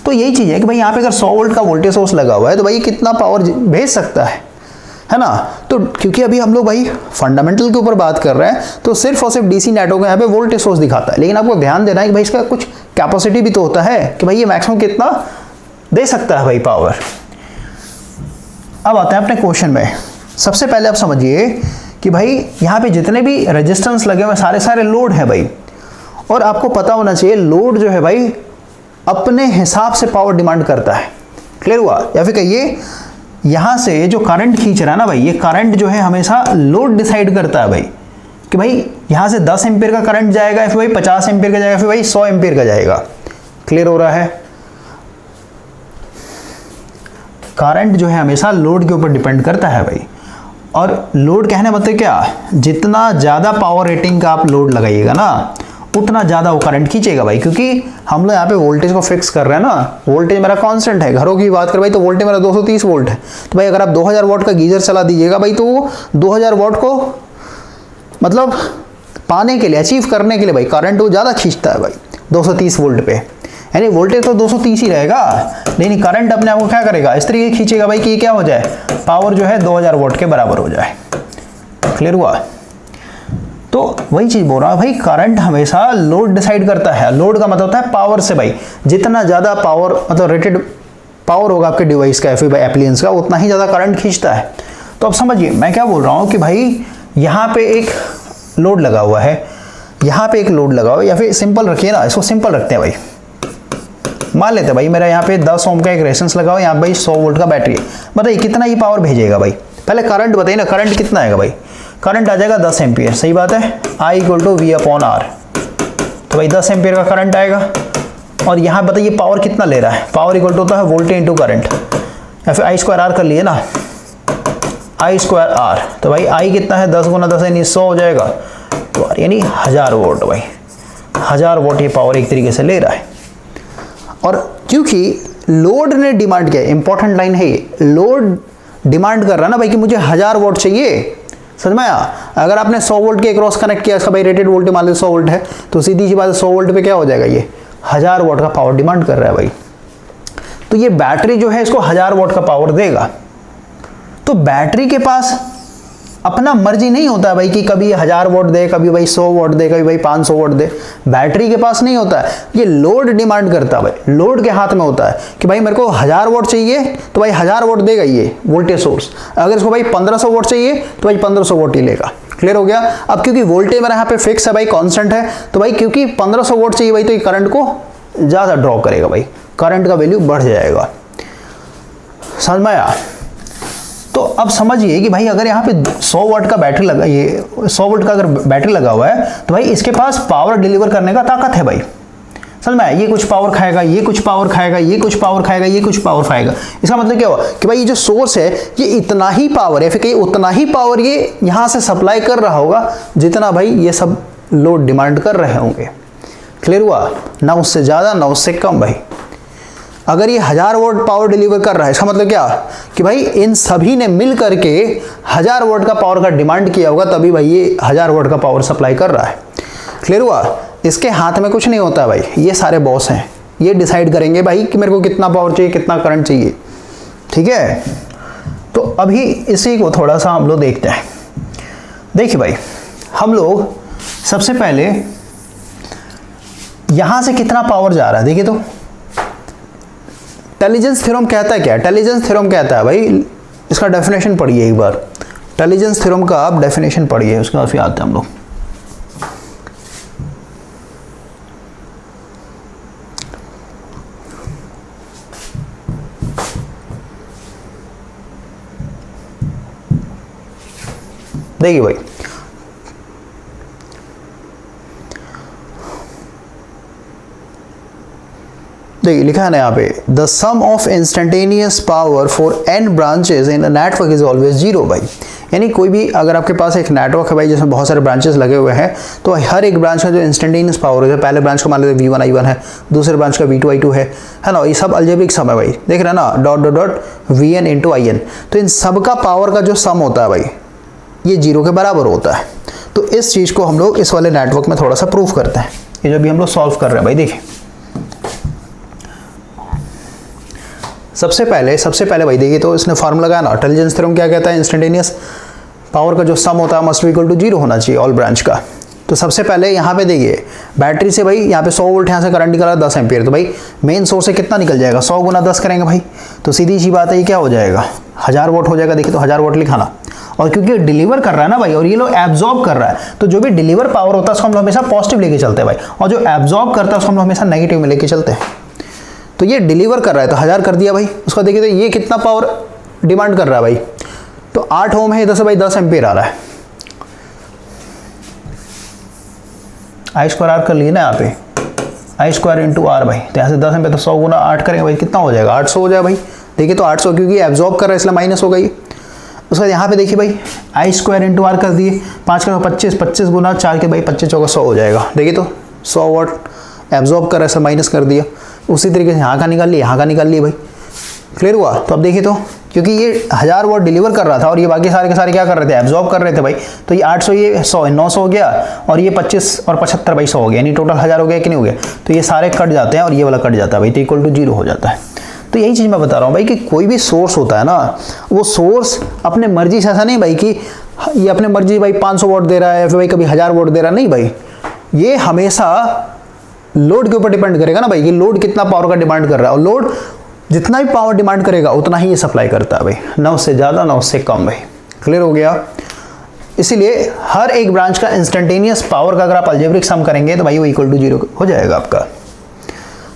तो यही चीज़ है कि भाई यहाँ पे अगर 100 वोल्ट का वोल्टेज सोर्स लगा हुआ है तो भाई कितना पावर भेज सकता है ना। तो क्योंकि अभी हम लोग भाई फंडामेंटल के ऊपर बात कर रहे हैं तो सिर्फ और सिर्फ डीसी नेटवर्क में यहाँ पे वोल्टेज सोर्स दिखाता है, लेकिन आपको ध्यान देना है कि भाई इसका कुछ कैपेसिटी भी तो होता है कि भाई ये मैक्सिमम कितना दे सकता है भाई पावर। अब आते हैं अपने क्वेश्चन में। सबसे पहले आप समझिए कि भाई यहाँ पे जितने भी रेजिस्टेंस लगे हुए सारे लोड है भाई, और आपको पता होना चाहिए लोड जो है भाई अपने हिसाब से पावर डिमांड करता है। क्लियर हुआ? या फिर कहिए यहाँ से जो करंट खींच रहा है ना भाई, ये करंट जो है हमेशा लोड डिसाइड करता है भाई कि भाई यहाँ से 10 एम्पीयर का करंट जाएगा, फिर भाई 50 एम्पीयर का जाएगा, फिर भाई 100 एम्पीयर का जाएगा। क्लियर हो रहा है? करंट जो है हमेशा लोड के ऊपर डिपेंड करता है भाई, और लोड कहने मतलब क्या, जितना ज़्यादा पावर रेटिंग का आप लोड लगाइएगा ना उतना ज़्यादा वो करंट खींचेगा भाई, क्योंकि हम लोग यहाँ पे वोल्टेज को फिक्स कर रहे हैं ना, वोल्टेज मेरा कांस्टेंट है। घरों की बात करें भाई तो वोल्टेज मेरा 230 वोल्ट है, तो भाई अगर आप 2000 वाट का गीजर चला दीजिएगा भाई तो वो 2000 वाट को मतलब पाने के लिए, अचीव करने के लिए भाई करंट वो ज़्यादा खींचता है भाई 230 वोल्ट पे। यानी वोल्टेज तो 230 ही रहेगा, लेकिन करंट अपने आप को क्या करेगा, इस तरीके खींचेगा भाई कि क्या हो जाए, पावर जो है 2000 वाट के बराबर हो जाए। क्लियर हुआ? तो वही चीज़ बोल रहा हूँ भाई, करंट हमेशा लोड डिसाइड करता है। लोड का मतलब होता है पावर से भाई, जितना ज़्यादा पावर मतलब रेटेड पावर होगा आपके डिवाइस का या फिर भाई एप्लियंस का, उतना ही ज़्यादा करंट खींचता है। तो अब समझिए मैं क्या बोल रहा हूँ कि भाई यहाँ पे एक लोड लगा हुआ है, यहाँ पे एक लोड लगा हुआ है, या फिर सिंपल रखिए ना, इसको सिंपल रखते हैं भाई। मान लेते हैं भाई मेरा यहाँ पे 10 ओम का एक रेजिस्टेंस लगा हुआ है, यहाँ भाई 100 वोल्ट का बैटरी है। बताइए कितना ही पावर भेजेगा भाई, पहले करंट बताइए ना, करंट कितना आएगा भाई, करंट आ जाएगा 10 एम्पीयर। सही बात है, I = V/R। तो भाई 10 एम्पीयर का करंट आएगा, और यहाँ बताइए पावर कितना ले रहा है, पावर इक्वल टू होता है वोल्टेज इंटू करंट। या फिर आई स्क्वायर आर कर लिए ना, आई स्क्वायर आर, तो भाई आई कितना है 10 गुना 10 यानी 100 हो जाएगा, तो यानी 1000 वोल्ट भाई, 1000 वोल्ट ये पावर एक तरीके से ले रहा है। और क्योंकि लोड ने डिमांड किया, इंपॉर्टेंट लाइन है ये, लोड डिमांड कर रहा है ना भाई कि मुझे 1000 वोल्ट चाहिए, समझ में आया। अगर आपने 100 वोल्ट के क्रॉस कनेक्ट किया, इसका भाई रेटेड वोल्टेज मान लो 100 वोल्ट है, तो सीधी सी बात है 100 वोल्ट पे क्या हो जाएगा, ये 1000 वोल्ट का पावर डिमांड कर रहा है भाई। तो ये बैटरी जो है इसको 1000 वोल्ट का पावर देगा। तो बैटरी के पास अपना मर्जी नहीं होता है भाई कि कभी 1000 वोल्ट दे, कभी भाई 100 वोल्ट दे, कभी भाई 500 वोल्ट दे, बैटरी के पास नहीं होता है, ये लोड डिमांड करता है भाई, लोड के हाथ में होता है कि भाई मेरे को 1000 वोल्ट चाहिए तो भाई 1000 वोल्ट देगा ये वोल्टेज सोर्स, अगर इसको भाई 1500 वोल्ट चाहिए तो भाई 1500 वोल्ट ही लेगा। क्लियर हो गया। अब क्योंकि वोल्टेज मेरा यहाँ पे फिक्स है भाई, कांस्टेंट है, तो भाई क्योंकि 1500 वोल्ट चाहिए भाई तो ये करंट को ज़्यादा ड्रॉ करेगा भाई, करंट का वैल्यू बढ़ जाएगा, समझ में आया। तो अब समझिए कि भाई अगर यहाँ पे 100 वाट का बैटरी लगा, ये 100 वोल्ट का अगर बैटरी लगा हुआ है तो भाई इसके पास पावर डिलीवर करने का ताकत है भाई, समझ में आया। ये कुछ पावर खाएगा, ये कुछ पावर खाएगा, ये कुछ पावर खाएगा, ये कुछ पावर खाएगा। इसका मतलब क्या हुआ कि भाई ये जो सोर्स है ये इतना ही पावर है, फिर कहीं उतना ही पावर ये यहाँ से सप्लाई कर रहा होगा जितना भाई ये सब लोड डिमांड कर रहे होंगे। क्लियर हुआ ना, उससे ज़्यादा ना उससे कम भाई। अगर ये 1000 वोल्ट पावर डिलीवर कर रहा है, इसका मतलब क्या कि भाई इन सभी ने मिल करके 1000 वोल्ट का पावर का डिमांड किया होगा, तभी भाई ये 1000 वोल्ट का पावर सप्लाई कर रहा है। क्लियर हुआ। इसके हाथ में कुछ नहीं होता भाई, ये सारे बॉस हैं, ये डिसाइड करेंगे भाई कि मेरे को कितना पावर चाहिए, कितना करंट चाहिए। ठीक है, तो अभी इसी को थोड़ा सा हम लोग देखते हैं। देखिए भाई, हम लोग सबसे पहले यहां से कितना पावर जा रहा है देखिए। तो टेलीजेंस थ्योरम कहता है क्या, टेलीजेंस थ्योरम कहता है भाई, इसका डेफिनेशन पढ़िए एक बार, टेलीजेंस थ्योरम का आप डेफिनेशन पढ़िए, उसके बाद फिर आते हैं हम लोग। देखिए भाई, देखिए लिखा है ना यहाँ पे, the sum of instantaneous power for n branches in a network is always zero भाई। यानी कोई भी अगर आपके पास एक नेटवर्क है भाई जिसमें बहुत सारे ब्रांचेस लगे हुए हैं, तो हर एक ब्रांच का जो इंस्टेंटेनियस पावर है, पहले ब्रांच का मान लेते V1 I1 है, दूसरे ब्रांच का V2 I2 है ना, ये सब अलजेब्रिक सम है भाई, देख रहे हैं ना, dot dot dot Vn into IN। तो इन सब का पावर का जो सम होता है भाई ये जीरो के बराबर होता है। तो इस चीज़ को हम लोग इस वाले नेटवर्क में थोड़ा सा प्रूफ करते हैं, ये जो भी हम लोग सॉल्व कर रहे हैं भाई। देखिए सबसे पहले भाई देखिए, तो इसने फार्मूला लगाया ना, टेलीजेंस थ्योरम क्या कहता है, इंस्टेंटेनियस पावर का जो सम होता है must be equal to zero होना चाहिए ऑल ब्रांच का। तो सबसे पहले यहाँ पे देखिए, बैटरी से भाई यहाँ पे 100 वोल्ट यहाँ से करंट निकला 10 एम्पियर, तो भाई मेन सोर्स से कितना निकल जाएगा, 100 गुना 10 करेंगे भाई, तो सीधी सी बात है ये क्या हो जाएगा, 1000 वोल्ट हो जाएगा। देखिए तो 1000 वोल्ट लिखा ना, और क्योंकि डिलीवर कर रहा है ना भाई, और ये लोग एब्जॉर्ब कर रहा है, तो जो भी डिलीवर पावर होता है उसको हम लोग हमेशा पॉजिटिव लेके चलते हैं भाई, और जो एब्जॉर्ब करता है उसको हम लोग हमेशा नेगेटिव में लेके चलते हैं। तो ये डिलीवर कर रहा है तो 1000 कर दिया भाई, उसका देखिए तो ये कितना पावर डिमांड कर रहा है भाई, तो 8 ओम है, इधर से भाई 10 एम्पियर आ रहा है, आई स्क्वायर आर कर लिए ना यहाँ पे, आई स्क्वायर इंटू आर भाई, तो यहाँ से 10 एम्पियर, तो 100 गुना 8 करेंगे भाई, कितना हो जाएगा 800 हो जाएगा भाई। देखिए तो 800 क्योंकि एब्जॉर्ब कर रहा है इसलिए माइनस होगा ये। उसके बाद यहाँ पे देखिए भाई, आई स्क्वायर इंटू आर कर दिए, 5 का 25, 25 गुना 4 के भाई 25 चौका 100 हो जाएगा। देखिए तो 100 वाट एब्जॉर्ब कर रहा है इसलिए माइनस कर दिया, उसी तरीके से यहाँ का निकाल लिया, यहाँ का निकाल लिया भाई। क्लियर हुआ। तो अब देखिए तो क्योंकि ये 1000 वाट डिलीवर कर रहा था और ये बाकी सारे के सारे क्या कर रहे थे, एब्जॉर्ब कर रहे थे भाई, तो ये 800 ये 100 900 हो गया, और ये 25 और 75 भाई 100 हो गया, यानी टोटल 1000 हो गया कि नहीं हो गया। तो ये सारे कट जाते हैं और ये वाला कट जाता है भाई, तो इक्वल टू जीरो हो जाता है। तो यही चीज़ मैं बता रहा हूँ भाई कि कोई भी सोर्स होता है ना, वो सोर्स अपने मर्जी से, ऐसा नहीं भाई कि ये अपने मर्जी भाई 500 वाट दे रहा है, फिर भाई कभी 1000 वाट दे रहा है, नहीं भाई, ये हमेशा लोड के ऊपर डिपेंड करेगा ना भाई, कि लोड कितना पावर का डिमांड कर रहा है, और लोड जितना भी पावर डिमांड करेगा उतना ही ये सप्लाई करता है भाई, ना उससे ज़्यादा ना उससे कम भाई। क्लियर हो गया। इसीलिए हर एक ब्रांच का इंस्टेंटेनियस पावर का अगर आप अलजेब्रिक सम करेंगे तो भाई वो इक्वल टू जीरो हो जाएगा आपका।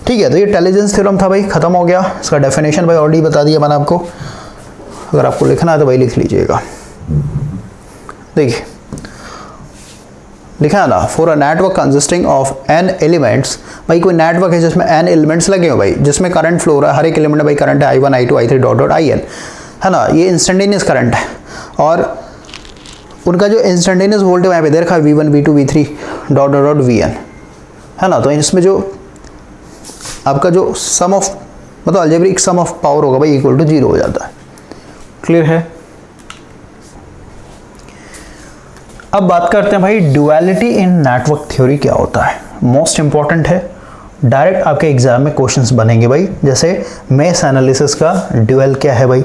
ठीक है, तो ये टेलीजेंस थ्योरम था भाई, खत्म हो गया। इसका डेफिनेशन भाई ऑलरेडी बता दिया मैंने आपको, अगर आपको लिखना है तो भाई लिख लीजिएगा। देखिए लिखा है ना, for a network consisting of n elements, भाई कोई नेटवर्क है जिसमें n एलिमेंट्स लगे हो भाई, जिसमें करंट फ्लो हो रहा है, हर एक एलिमेंट में भाई करंट है I1 I2 I3 dot dot IN, है ना, ये इंस्टेंटेनियस करंट है, और उनका जो इंस्टेंटेनियस वोल्टेज वहाँ पे दे रखा है V1 V2 V3 dot dot dot VN, है ना। तो इसमें जो आपका जो सम ऑफ मतलब अलजेब्रिक सम ऑफ पावर होगा भाई इक्वल टू 0 हो जाता है। क्लियर है। अब बात करते हैं भाई ड्युअलिटी इन नेटवर्क थ्योरी क्या होता है। मोस्ट इंपॉर्टेंट है, डायरेक्ट आपके एग्जाम में क्वेश्चंस बनेंगे भाई। जैसे मेश एनालिसिस का ड्यूअल क्या है भाई,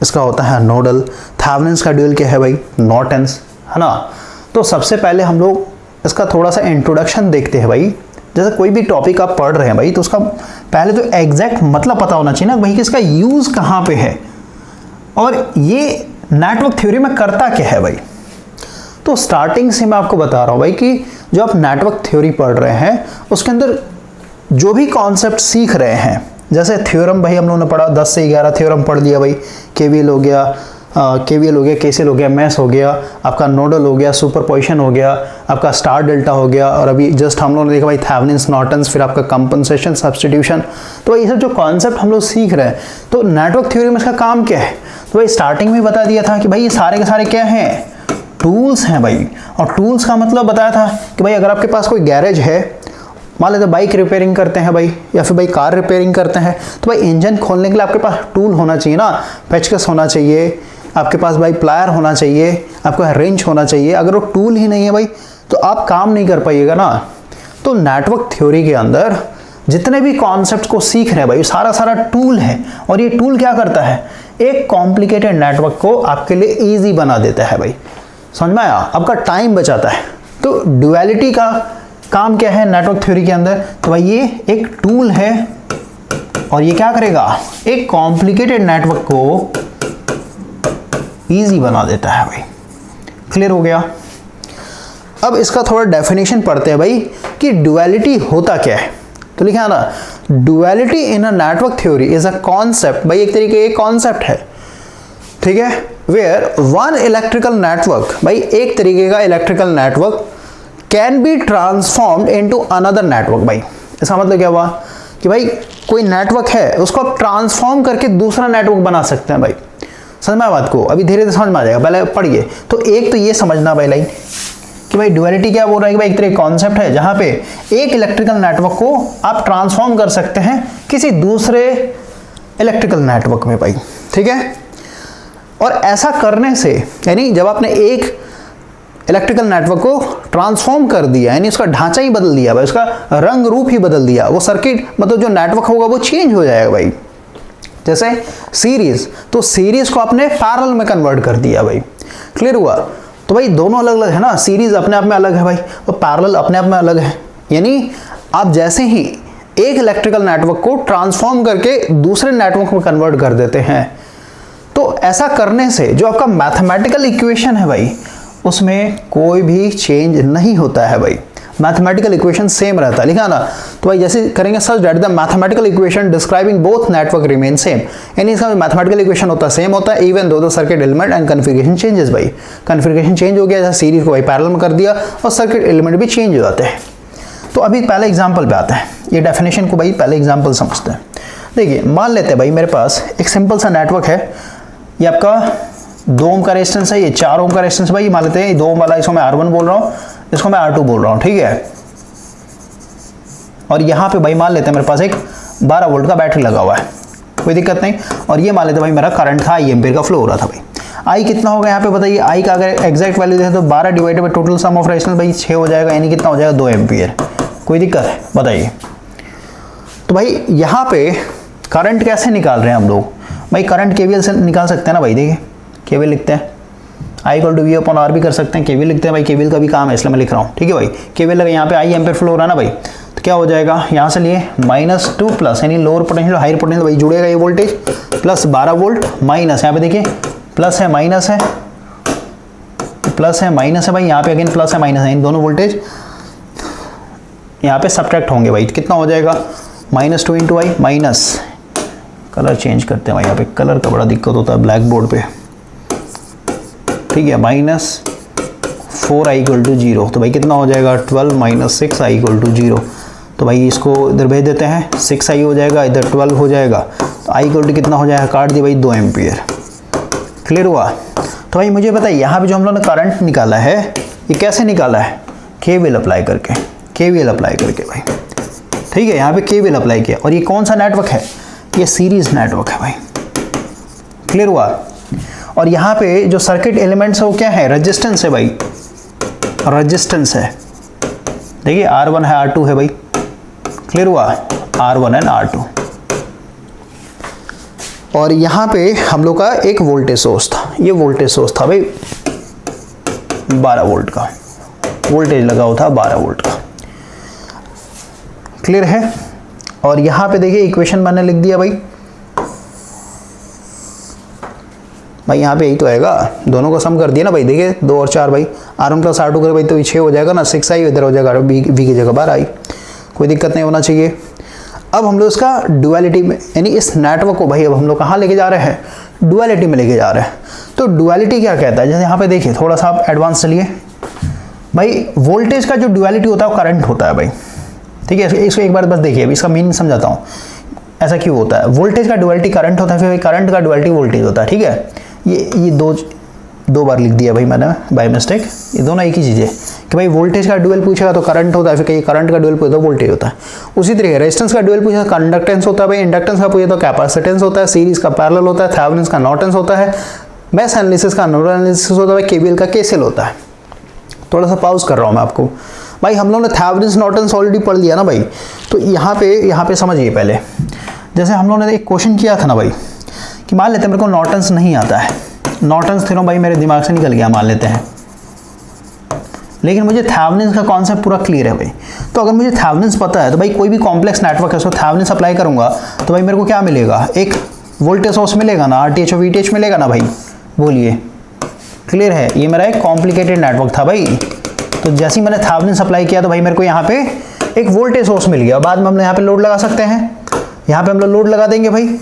इसका होता है नोडल। थेवेनिन्स का ड्यूअल क्या है भाई, नॉर्टन्स, है ना। तो सबसे पहले हम लोग इसका थोड़ा सा इंट्रोडक्शन देखते हैं भाई। जैसे कोई भी टॉपिक आप पढ़ रहे हैं भाई, तो उसका पहले तो एग्जैक्ट मतलब पता होना चाहिए ना भाई कि इसका यूज़ कहाँ पे है और ये नेटवर्क थ्योरी में करता क्या है भाई। तो स्टार्टिंग से मैं आपको बता रहा हूँ भाई कि जो आप नेटवर्क थ्योरी पढ़ रहे हैं उसके अंदर जो भी कॉन्सेप्ट सीख रहे हैं, जैसे थ्योरम भाई हम लोगों ने पढ़ा 10 से 11 थ्योरम पढ़ लिया भाई। केवीएल हो गया, केसीएल हो गया, मैश हो गया, आपका नोडल हो गया, सुपरपोजिशन हो गया, आपका स्टार डेल्टा हो गया, और अभी जस्ट हम लोगों ने देखा भाई थेवेनिन्स नॉर्टन्स, फिर आपका कंपनसेशन सब्स्टिट्यूशन। तो ये सब जो कॉन्सेप्ट हम लोग सीख रहे हैं, तो नेटवर्क थ्योरी में इसका काम क्या है। तो भाई स्टार्टिंग में बता दिया था कि भाई ये सारे के सारे क्या हैं, टूल्स हैं भाई। और टूल्स का मतलब बताया था कि भाई अगर आपके पास कोई गैरेज है, मान लेते बाइक रिपेयरिंग करते हैं भाई, या फिर भाई कार रिपेयरिंग करते हैं, तो भाई इंजन खोलने के लिए आपके पास टूल होना चाहिए ना, पेचकस होना चाहिए, आपके पास भाई प्लायर होना चाहिए, आपका रेंच होना चाहिए। अगर वो टूल ही नहीं है भाई तो आप काम नहीं कर पाइएगा ना। तो नेटवर्क थ्योरी के अंदर जितने भी कॉन्सेप्ट को सीख रहे हैं भाई, सारा सारा टूल है। और ये टूल क्या करता है, एक कॉम्प्लिकेटेड नेटवर्क को आपके लिए ईजी बना देता है भाई। समझ में आया, आपका टाइम बचाता है। तो ड्युअलिटी का काम क्या है नेटवर्क थ्योरी के अंदर, तो भाई ये एक टूल है और ये क्या करेगा, एक कॉम्प्लिकेटेड नेटवर्क को इजी बना देता है भाई। क्लियर हो गया। अब इसका थोड़ा डेफिनेशन पढ़ते हैं भाई कि ड्युअलिटी होता क्या है। तो लिखा है ना, duality in a network theory is a concept, भाई एक तरीके एक कॉन्सेप्ट है, ठीक है, वेयर वन इलेक्ट्रिकल नेटवर्क, भाई एक तरीके का electrical network can be transformed into another network. भाई इसका मतलब क्या हुआ कि भाई कोई नेटवर्क है उसको आप ट्रांसफॉर्म करके दूसरा नेटवर्क बना सकते हैं भाई। समझ में बात को, अभी धीरे धीरे समझ में आ जाएगा, पहले पढ़िए। तो एक तो ये समझना भाई लाइन कि भाई ड्युअलिटी क्या बोल रहा है कि भाई एक तरह कॉन्सेप्ट है जहां पे एक इलेक्ट्रिकल नेटवर्क को आप ट्रांसफॉर्म कर सकते हैं किसी दूसरे इलेक्ट्रिकल नेटवर्क में भाई, ठीक है। और ऐसा करने से, यानी जब आपने एक इलेक्ट्रिकल नेटवर्क को ट्रांसफॉर्म कर दिया, यानी उसका ढांचा ही बदल दिया भाई, उसका रंग रूप ही बदल दिया, वो सर्किट मतलब जो नेटवर्क होगा वो चेंज हो जाएगा भाई। जैसे सीरीज, तो सीरीज को आपने पैरेलल में कन्वर्ट कर दिया भाई। क्लियर हुआ। तो भाई दोनों अलग अलग है ना, सीरीज अपने आप में अलग है भाई और पैरेलल अपने आप में अलग है। यानी आप जैसे ही एक इलेक्ट्रिकल नेटवर्क को ट्रांसफॉर्म करके दूसरे नेटवर्क में कन्वर्ट कर देते हैं, तो ऐसा करने से जो आपका मैथमेटिकल इक्वेशन है भाई उसमें कोई भी चेंज नहीं होता है भाई, मैथमेटिकल इक्वेशन सेम रहता है। लिखा ना, तो भाई जैसे करेंगे such that the mathematical equation describing both network remain same, यानी इसका मैथमेटिकल इक्वेशन होता है सेम होता है even though the circuit element and configuration changes. भाई कॉन्फ़िगरेशन चेंज हो गया, जैसे सीरीज को भाई पैरेलल में कर दिया और सर्किट एलिमेंट भी चेंज हो जाते हैं। तो अभी पहले एग्जाम्पल पे आते हैं, ये डेफिनेशन को भाई पहले एग्जाम्पल समझते हैं। देखिए मान लेते हैं भाई मेरे पास एक सिंपल सा नेटवर्क है, ये आपका 2 ओम का रेजिस्टेंस है, ये 4 ओम का रेजिस्टेंस भाई मान लेते हैं, 2 ओम वाला इसको मैं R1 बोल रहा हूँ, इसको मैं R2 बोल रहा हूँ, ठीक है। और यहाँ पे भाई मान लेते हैं मेरे पास एक 12 वोल्ट का बैटरी लगा हुआ है, कोई दिक्कत नहीं। और ये मान लेते हैं भाई मेरा करंट था, आई एम्पीयर का फ्लो हो रहा था भाई। आई कितना होगा यहाँ पे बताइए, आई का अगर एग्जैक्ट वैल्यू देखें तो 12 divided by total sum of resistance भाई 6 हो जाएगा, यानी कितना हो जाएगा 2 एम्पीयर। कोई दिक्कत है बताइए। तो भाई यहाँ पे करंट कैसे निकाल रहे हैं हम लोग, भाई करंट केवीएल से निकाल सकते हैं ना भाई। देखिए केवीएल लिखते हैं, I equal to V upon R भी कर सकते हैं, केवीएल लिखते हैं भाई, केवीएल का भी काम है इसलिए मैं लिख रहा हूँ, ठीक है भाई। केवीएल लगा यहाँ पे आई एम्पीयर फ्लो हो रहा है ना भाई, तो क्या हो जाएगा यहाँ से लिए -2 प्लस, यानी लोअर पोटेंशियल हायर पोटेंशियल भाई जुड़ेगा ये वोल्टेज, प्लस 12 वोल्ट माइनस, यहाँ पे देखिए प्लस है माइनस है, प्लस है माइनस है भाई, यहाँ पे अगेन प्लस है माइनस है, इन दोनों वोल्टेज यहाँ पे सब्ट्रैक्ट होंगे भाई, कितना हो जाएगा -2 इंटू आई माइनस, कलर चेंज करते हैं भाई, यहाँ पे कलर का बड़ा दिक्कत होता है ब्लैक बोर्ड पे, ठीक है, 4 i इक्वल टू 0, तो भाई कितना हो जाएगा 12 माइनस 6 i इक्वल टू 0। तो भाई इसको इधर भेज देते हैं, 6i हो जाएगा, इधर 12 हो जाएगा, तो i इक्वल टू कितना हो जाएगा, काट दिया भाई 2 एम्पियर। क्लियर हुआ। तो भाई मुझे बताइए यहाँ पे जो हम लोगों ने करंट निकाला है ये कैसे निकाला है, केवीएल अप्लाई करके, केवीएल अप्लाई करके भाई, ठीक है, यहाँ पे केवीएल अप्लाई किया। और ये कौन सा नेटवर्क है, ये सीरीज नेटवर्क है भाई। क्लियर हुआ। और यहाँ पे जो सर्किट एलिमेंट्स है वो क्या है, रेजिस्टेंस है भाई, रेजिस्टेंस है। देखिए R1 है, R2 है भाई। क्लियर हुआ, R1 एंड R2। और यहाँ पे हम लोग का एक वोल्टेज सोर्स था, ये वोल्टेज सोर्स था भाई 12 वोल्ट का, वोल्टेज लगा हुआ था 12 वोल्ट का। क्लियर है। और यहाँ पे देखिए इक्वेशन मैंने लिख दिया भाई, यहाँ पे यही तो आएगा, दोनों को सम कर दिया ना भाई। देखिए 2 और 4 भाई, R1 प्लस R2 करे भाई तो 6 हो जाएगा ना, 6i इधर हो जाएगा, b की जगह 12i, कोई दिक्कत नहीं होना चाहिए। अब हम लोग इसका डुअलिटी में, यानी इस नेटवर्क को भाई अब हम लोग कहाँ लेके जा रहे हैं, डुअलिटी में लेके जा रहे हैं। तो डुअलिटी क्या कहता है, जैसे यहाँ पे देखिए थोड़ा सा आप एडवांस चलिए भाई, वोल्टेज का जो डुअलिटी होता है वो करंट होता है भाई, ठीक है। इसको एक बार बस देखिए, अभी इसका मीनिंग समझाता हूँ, ऐसा क्यों होता है। वोल्टेज का डुअलिटी करंट होता है, फिर करंट का डुअलिटी वोल्टेज होता है, ठीक है। ये दो बार लिख दिया भाई मैंने बाय मिस्टेक, ये दोनों एक ही चीज़ है कि भाई वोल्टेज का डुअल पूछेगा तो करंट होता है, फिर कहीं करंट का डुअल पूछे तो वोल्टेज होता है। उसी तरीके रेजिस्टेंस का डुअल पूछे तो कंडक्टेंस होता है भाई, इंडक्टेंस का पूछे तो कैपेसिटेंस होता है, सीरीज का पैरेलल होता है, थेवेनिन का नॉर्टन्स होता है, मेश एनालिसिस का नोडल एनालिसिस होता है, केवीएल का केसीएल होता है। थोड़ा सा पॉज कर रहा हूँ मैं आपको भाई, हम लोगों ने थेवेनिन नॉर्टन्स ऑलरेडी पढ़ लिया ना भाई। तो यहाँ पे समझिए पहले, जैसे हम लोगों ने एक क्वेश्चन किया था ना भाई कि मान लेते हैं मेरे को नॉर्टन्स नहीं आता है, नॉर्टन्स थ्योरम भाई मेरे दिमाग से निकल गया मान लेते हैं, लेकिन मुझे थेवेनिन का कॉन्सेप्ट पूरा क्लियर है भाई। तो अगर मुझे थेवेनिन पता है तो भाई कोई भी कॉम्प्लेक्स नेटवर्क है उसको थेवेनिन अप्लाई करूंगा तो भाई मेरे को क्या मिलेगा, एक वोल्टेज सोर्स मिलेगा ना, RTH और VTH मिलेगा ना भाई, बोलिए। क्लियर है। ये मेरा एक कॉम्प्लिकेटेड नेटवर्क था भाई, तो जैसे ही मैंने थेवेनिन अप्लाई किया तो भाई मेरे को यहाँ पे एक वोल्टेज सोर्स मिल गया। बाद में हम यहाँ पे लोड लगा सकते हैं, यहाँ पे हम लोग लोड लगा देंगे भाई,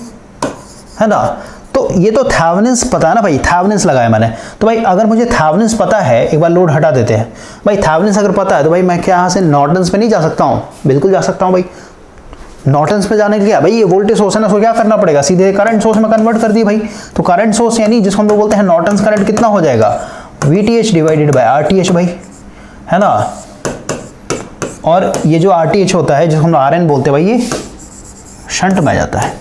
है ना। तो ये तो थेवेनिन पता है ना भाई, थेवेनिन लगाया मैंने। तो भाई अगर मुझे थेवेनिन पता है, एक बार लोड हटा देते हैं भाई, थेवेनिन अगर पता है तो भाई मैं क्या यहाँ से नॉर्टन्स पे नहीं जा सकता हूँ, बिल्कुल जा सकता हूँ भाई। नॉर्टन्स पे जाने के लिए भाई ये वोल्टेज सोर्स है ना, उसको क्या करना पड़ेगा, सीधे करंट सोर्स में कन्वर्ट कर दिए भाई। तो करंट सोर्स यानी जिसको हम लोग बोलते हैं नॉर्टन्स करंट कितना हो जाएगा, VTH डिवाइडेड बाय RTH भाई, है ना। और ये जो RTH होता है जिसको हम RN बोलते हैं भाई, ये शंट में जाता है।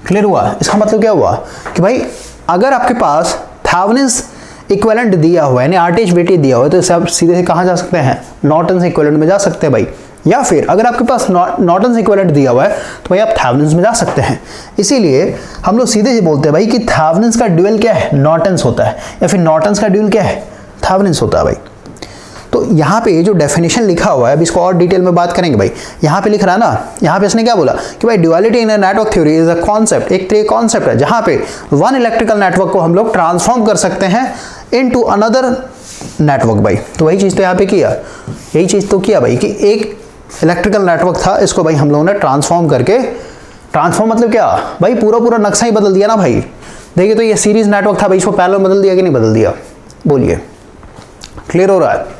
क्लियर हुआ। इसका मतलब क्या हुआ कि भाई अगर आपके पास थेवेनिन इक्विवेलेंट दिया हुआ है, यानी RTH VTH दिया हुआ है, तो इसे आप सीधे से कहाँ जा सकते हैं, नॉर्टन्स इक्विवेलेंट में जा सकते हैं भाई। या फिर अगर आपके पास नॉर्टन्स इक्विवेलेंट दिया हुआ है तो भाई आप थेवेनिन में जा सकते हैं। इसीलिए हम लोग सीधे ही बोलते हैं भाई कि थेवेनिन का ड्यूल क्या है, नॉर्टन्स होता है, या फिर नॉर्टन्स का ड्यूल क्या है, थेवेनिन होता है भाई। तो यहाँ पे जो डेफिनेशन लिखा हुआ है, अभी इसको और डिटेल में बात करेंगे भाई। यहाँ पे लिख रहा है ना, यहाँ पे इसने क्या बोला कि भाई duality in network theory is a concept, एक कॉन्सेप्ट है जहाँ पे वन इलेक्ट्रिकल नेटवर्क को हम लोग ट्रांसफॉर्म कर सकते हैं इनटू अनदर नेटवर्क भाई। तो वही चीज़ तो यहाँ पे किया, यही चीज़ तो किया भाई कि एक इलेक्ट्रिकल नेटवर्क था, इसको भाई हम लोगों ने ट्रांसफॉर्म करके, ट्रांसफॉर्म मतलब क्या भाई, पूरा नक्शा ही बदल दिया ना भाई। देखिए तो ये सीरीज नेटवर्क था भाई, इसको पैरेलल बदल दिया कि नहीं बदल दिया, बोलिए। क्लियर हो रहा है।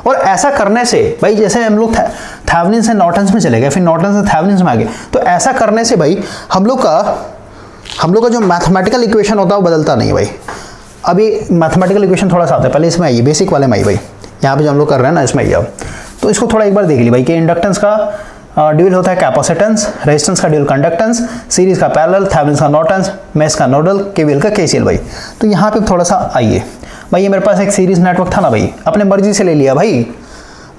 और ऐसा करने से भाई, जैसे हम लोग थेवेनिन से नॉर्टन्स में चले गए, फिर नॉर्टन्स से थेवेनिन में आ गए, तो ऐसा करने से भाई हम लोग का जो मैथमेटिकल इक्वेशन होता है वो बदलता नहीं भाई। अभी मैथमेटिकल इक्वेशन थोड़ा सा आता है, पहले इसमें आइए, बेसिक वाले में आई भाई, यहाँ पे जो हम लोग कर रहे हैं ना इसमें आइए अब। तो इसको थोड़ा एक बार देख ली भाई कि इंडक्टेंस का ड्यूल होता है कैपेसिटेंस, रेजिस्टेंस का ड्यूल कंडक्टेंस, सीरीज का पैरेलल, थेवेनिन का नॉर्टन्स, मेश का नोडल, केवीएल का केसीएल भाई। तो यहाँ पे थोड़ा सा आइए भाई, ये मेरे पास एक सीरीज नेटवर्क था ना भाई, अपने मर्जी से ले लिया भाई,